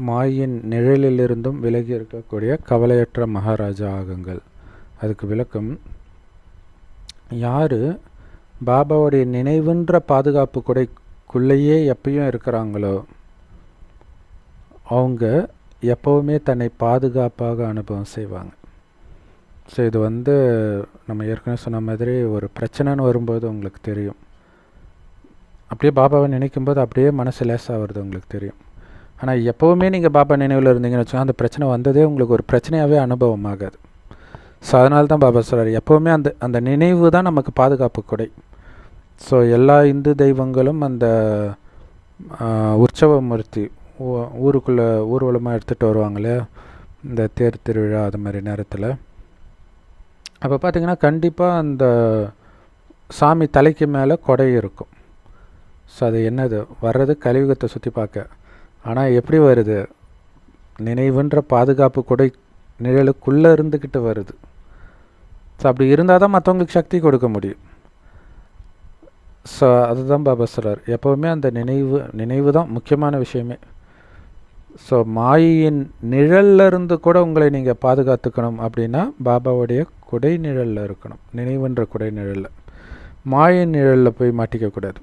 மாயின் நிழலிலிருந்தும் விலகி இருக்கக்கூடிய கவலையற்ற மகாராஜா ஆகுங்கள். அதுக்கு விளக்கம், யார் பாபாவுடைய நினைவுன்ற பாதுகாப்பு குடைக்குள்ளேயே எப்பயும் இருக்கிறாங்களோ அவங்க எப்போவுமே தன்னை பாதுகாப்பாக அனுபவம் செய்வாங்க. ஸோ இது நம்ம ஏற்கனவே சொன்ன மாதிரி ஒரு பிரச்சனைன்னு வரும்போது உங்களுக்கு தெரியும். அப்படியே பாபாவை நினைக்கும்போது அப்படியே மனசு லேசாக வருது, உங்களுக்கு தெரியும். ஆனால் எப்போவுமே நீங்கள் பாபா நினைவில் இருந்தீங்கன்னு வச்சுக்கோங்க, அந்த பிரச்சனை வந்ததே உங்களுக்கு ஒரு பிரச்சனையாகவே அனுபவம் ஆகாது. ஸோ அதனால தான் பாபா சொல்கிறார், எப்போவுமே அந்த நினைவு தான் நமக்கு பாதுகாப்பு கொடை. ஸோ எல்லா இந்து தெய்வங்களும் அந்த உற்சவமூர்த்தி ஊருக்குள்ளே ஊர்வலமாக எடுத்துகிட்டு வருவாங்களே இந்த தேர் திருவிழா அது மாதிரி நேரத்தில். அப்போ பார்த்திங்கன்னா கண்டிப்பாக அந்த சாமி தலைக்கு மேலே கொடை இருக்கும். ஸோ அது என்னது வர்றது கலியுகத்தை சுற்றி பார்க்க. ஆனால் எப்படி வருது, நினைவுன்ற பாதுகாப்பு கொடை நிழலுக்குள்ளே இருந்துக்கிட்டு வருது. ஸோ அப்படி இருந்தால் தான் மற்றவங்களுக்கு சக்தி கொடுக்க முடியும். ஸோ அதுதான் பாபா சொல்கிறார், எப்போவுமே அந்த நினைவு தான் முக்கியமான விஷயமே. ஸோ மாயின் நிழல்லிருந்து கூட உங்களை நீங்கள் பாதுகாத்துக்கணும் அப்படின்னா பாபாவுடைய குடை நிழலில் இருக்கணும். நினைவுன்ற குடை நிழலில், மாயின் நிழலில் போய் மாட்டிக்கக்கூடாது.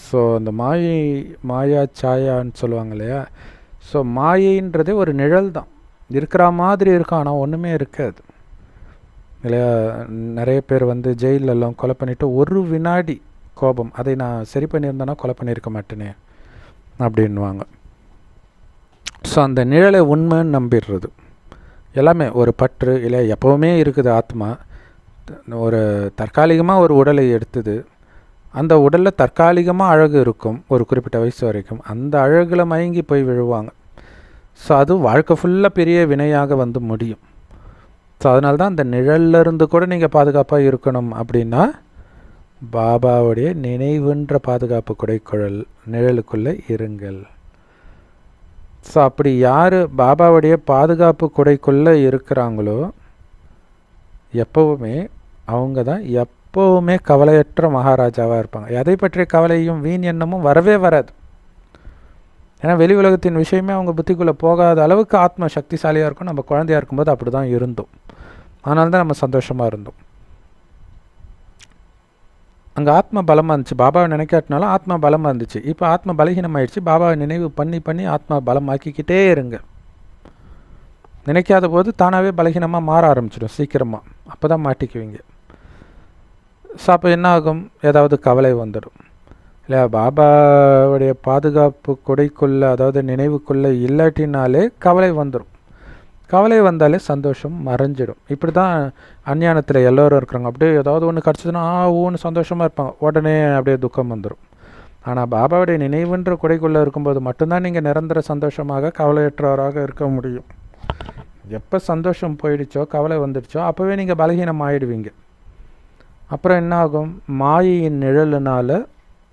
ஸோ அந்த மாயா சாயான்னு சொல்லுவாங்க இல்லையா. ஸோ மாயைன்றதே ஒரு நிழல் தான், இருக்கிற மாதிரி இருக்கும் ஆனால் ஒன்றுமே இருக்காது இல்லையா. நிறைய பேர் ஜெயிலெல்லாம் கொலை பண்ணிவிட்டு ஒரு வினாடி கோபம், அதை நான் சரி பண்ணியிருந்தேன்னா கொலை பண்ணியிருக்க மாட்டேனே அப்படின்வாங்க. ஸோ அந்த நிழலை உண்மைன்னு நம்பிடுறது எல்லாமே ஒரு பற்று இல்லை, எப்போவுமே இருக்குது. ஆத்மா ஒரு தற்காலிகமாக ஒரு உடலை எடுத்தது, அந்த உடலில் தற்காலிகமாக அழகு இருக்கும் ஒரு குறிப்பிட்ட வயசு வரைக்கும், அந்த அழகில் மயங்கி போய் விழுவாங்க. ஸோ அது வாழ்க்கை ஃபுல்லாக பெரிய வினையாக முடியும். ஸோ அதனால தான் அந்த நிழல்லிருந்து கூட நீங்கள் பாதுகாப்பாக இருக்கணும் அப்படின்னா பாபாவுடைய நினைவுன்ற பாதுகாப்பு குடைக்குழல் நிழலுக்குள்ளே இருங்கள். ஸோ அப்படி யார் பாபாவுடைய பாதுகாப்பு குடைக்குள்ளே இருக்கிறாங்களோ எப்போவுமே அவங்க தான் எப்போவுமே கவலையற்ற மகாராஜாவாக இருப்பாங்க. எதை பற்றிய கவலையும் வீண் எண்ணமும் வரவே வராது. ஏன்னா வெளி உலகத்தின் விஷயமே அவங்க புத்திக்குள்ளே போகாத அளவுக்கு ஆத்ம சக்திசாலியாக இருக்கும். நம்ம குழந்தையாக இருக்கும்போது அப்படி தான் இருந்தோம், அதனால தான் நம்ம சந்தோஷமாக இருந்தோம். அங்கே ஆத்ம பலமாக இருந்துச்சு, பாபாவை நினைக்காட்டினாலும் ஆத்மா பலமாக இருந்துச்சு. இப்போ ஆத்ம பலகீனமாயிடுச்சு, பாபாவை நினைவு பண்ணி பண்ணி ஆத்மா பலமாக்கிக்கிட்டே இருங்க. நினைக்காத போது தானாகவே பலகீனமாக மாற ஆரம்பிச்சிடும் சீக்கிரமாக, அப்போ தான் மாட்டிக்குவீங்க. ஸோ அப்போ என்ன ஆகும், ஏதாவது கவலை வந்துடும் இல்லையா. பாபாவுடைய பாதுகாப்பு கொடைக்குள்ளே அதாவது நினைவுக்குள்ளே இல்லாட்டினாலே கவலை வந்துடும். கவலை வந்தாலே சந்தோஷம் மறைஞ்சிடும். இப்படி தான் அஞ்ஞானத்தில் எல்லோரும் இருக்கிறாங்க. அப்படியே ஏதாவது ஒன்று கிடச்சதுன்னா ஊன்னு சந்தோஷமாக இருப்பாங்க, உடனே அப்படியே துக்கம் வந்துடும். ஆனால் பாபாவுடைய நினைவுன்ற குடைக்குள்ளே இருக்கும்போது மட்டும்தான் நீங்கள் நிரந்தர சந்தோஷமாக கவலையற்றவராக இருக்க முடியும். எப்போ சந்தோஷம் போயிடுச்சோ கவலை வந்துடுச்சோ அப்போவே நீங்கள் பலகீனம் ஆகிடுவீங்க. அப்புறம் என்ன ஆகும், மாயையின் நிழலுனால்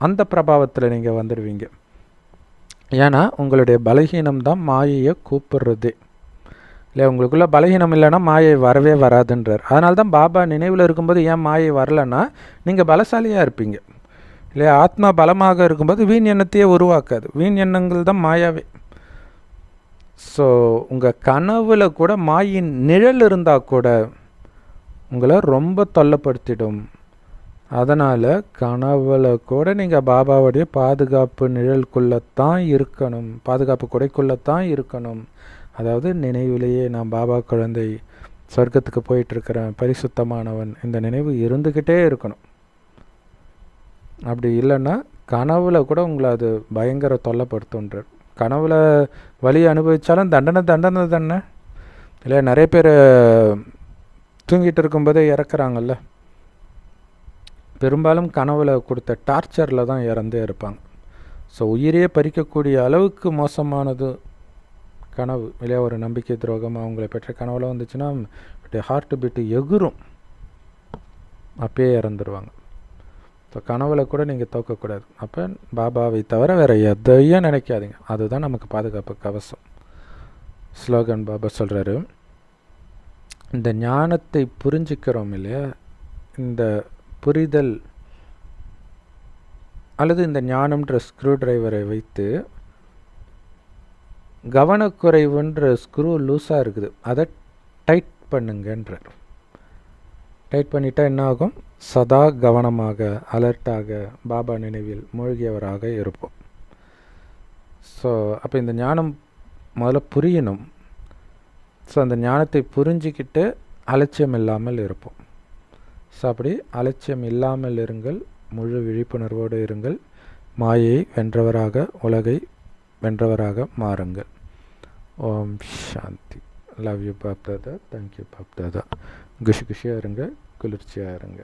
அந்த பிரபாவத்தில் நீங்கள் வந்துடுவீங்க. ஏன்னா உங்களுடைய பலகீனம் தான் மாயையை கூப்பிடுறதே இல்லை. உங்களுக்குள்ள பலகீனம் இல்லைன்னா மாயை வரவே வராதுன்றார். அதனால தான் பாபா நினைவில் இருக்கும்போது ஏன் மாயை வரலைன்னா நீங்கள் பலசாலியாக இருப்பீங்க இல்லையா? ஆத்மா பலமாக இருக்கும்போது வீண் எண்ணத்தையே உருவாக்காது. வீண் எண்ணங்கள் தான் மாயாவே. ஸோ உங்கள் கனவில் கூட மாயின் நிழல் இருந்தால் கூட உங்களை ரொம்ப தொல்லைப்படுத்திடும். அதனால் கனவில் கூட நீங்கள் பாபாவுடைய பாதுகாப்பு நிழலுக்குள்ளத்தான் இருக்கணும், பாதுகாப்பு கொடைக்குள்ளத்தான் இருக்கணும். அதாவது நினைவிலேயே நான் பாபா குழந்தை, சொர்க்கத்துக்கு போயிட்டுருக்கிறேன், பரிசுத்தமானவன், இந்த நினைவு இருந்துக்கிட்டே இருக்கணும். அப்படி இல்லைன்னா கனவில் கூட உங்களை அது பயங்கர தொல்லைப்படுத்துன்றார். கனவில் வலி அனுபவித்தாலும் தண்டனை தானே இல்லையா? நிறைய பேர் தூங்கிட்டு இருக்கும்போதே இறக்குறாங்கல்ல. பெரும்பாலும் கனவில் கொடுத்த டார்ச்சரில் தான் இறந்தே இருப்பாங்க. ஸோ உயிரையே பறிக்கக்கூடிய அளவுக்கு மோசமானது கனவு இல்லையா? ஒரு நம்பிக்கை துரோகம் அவங்களை பெற்ற கனவுல வந்துச்சுன்னா ஹார்ட் பீட்டு எகுரும், அப்பயே இறந்துருவாங்க. ஸோ கனவில் கூட நீங்கள் தோக்கக்கூடாது. அப்போ பாபாவை தவிர வேறு எதையும் நினைக்காதீங்க. அதுதான் நமக்கு பாதுகாப்பு கவசம். ஸ்லோகன் பாபா சொல்கிறாரு, இந்த ஞானத்தை புரிஞ்சுக்கிறோம் இல்லையா? இந்த புரிதல் அல்லது இந்த ஞானம்ன்ற ஸ்க்ரூ டிரைவரை வைத்து கவனக்குறைவுன்ற ஸ்க்ரூ லூஸாக இருக்குது, அதை டைட் பண்ணுங்கன்றார். டைட் பண்ணிட்டா என்ன ஆகும்? சதா கவனமாக, அலர்ட்டாக, பாபா நினைவில் மூழ்கியவராக இருப்போம். ஸோ அப்போ இந்த ஞானம் முதல்ல புரியணும். ஸோ அந்த ஞானத்தை புரிஞ்சிக்கிட்டு அலட்சியம் இல்லாமல் இருப்போம். ஸோ அப்படி அலட்சியம் இல்லாமல் இருங்கள், முழு விழிப்புணர்வோடு இருங்கள், மாயை வென்றவராக, உலகை வென்றவராக மாறுங்கள். ஓம் சாந்தி. Love you Bap Dada. Thank you Bap Dada. குஷி குஷியாக இருங்க, குளிர்ச்சியாக இருங்க.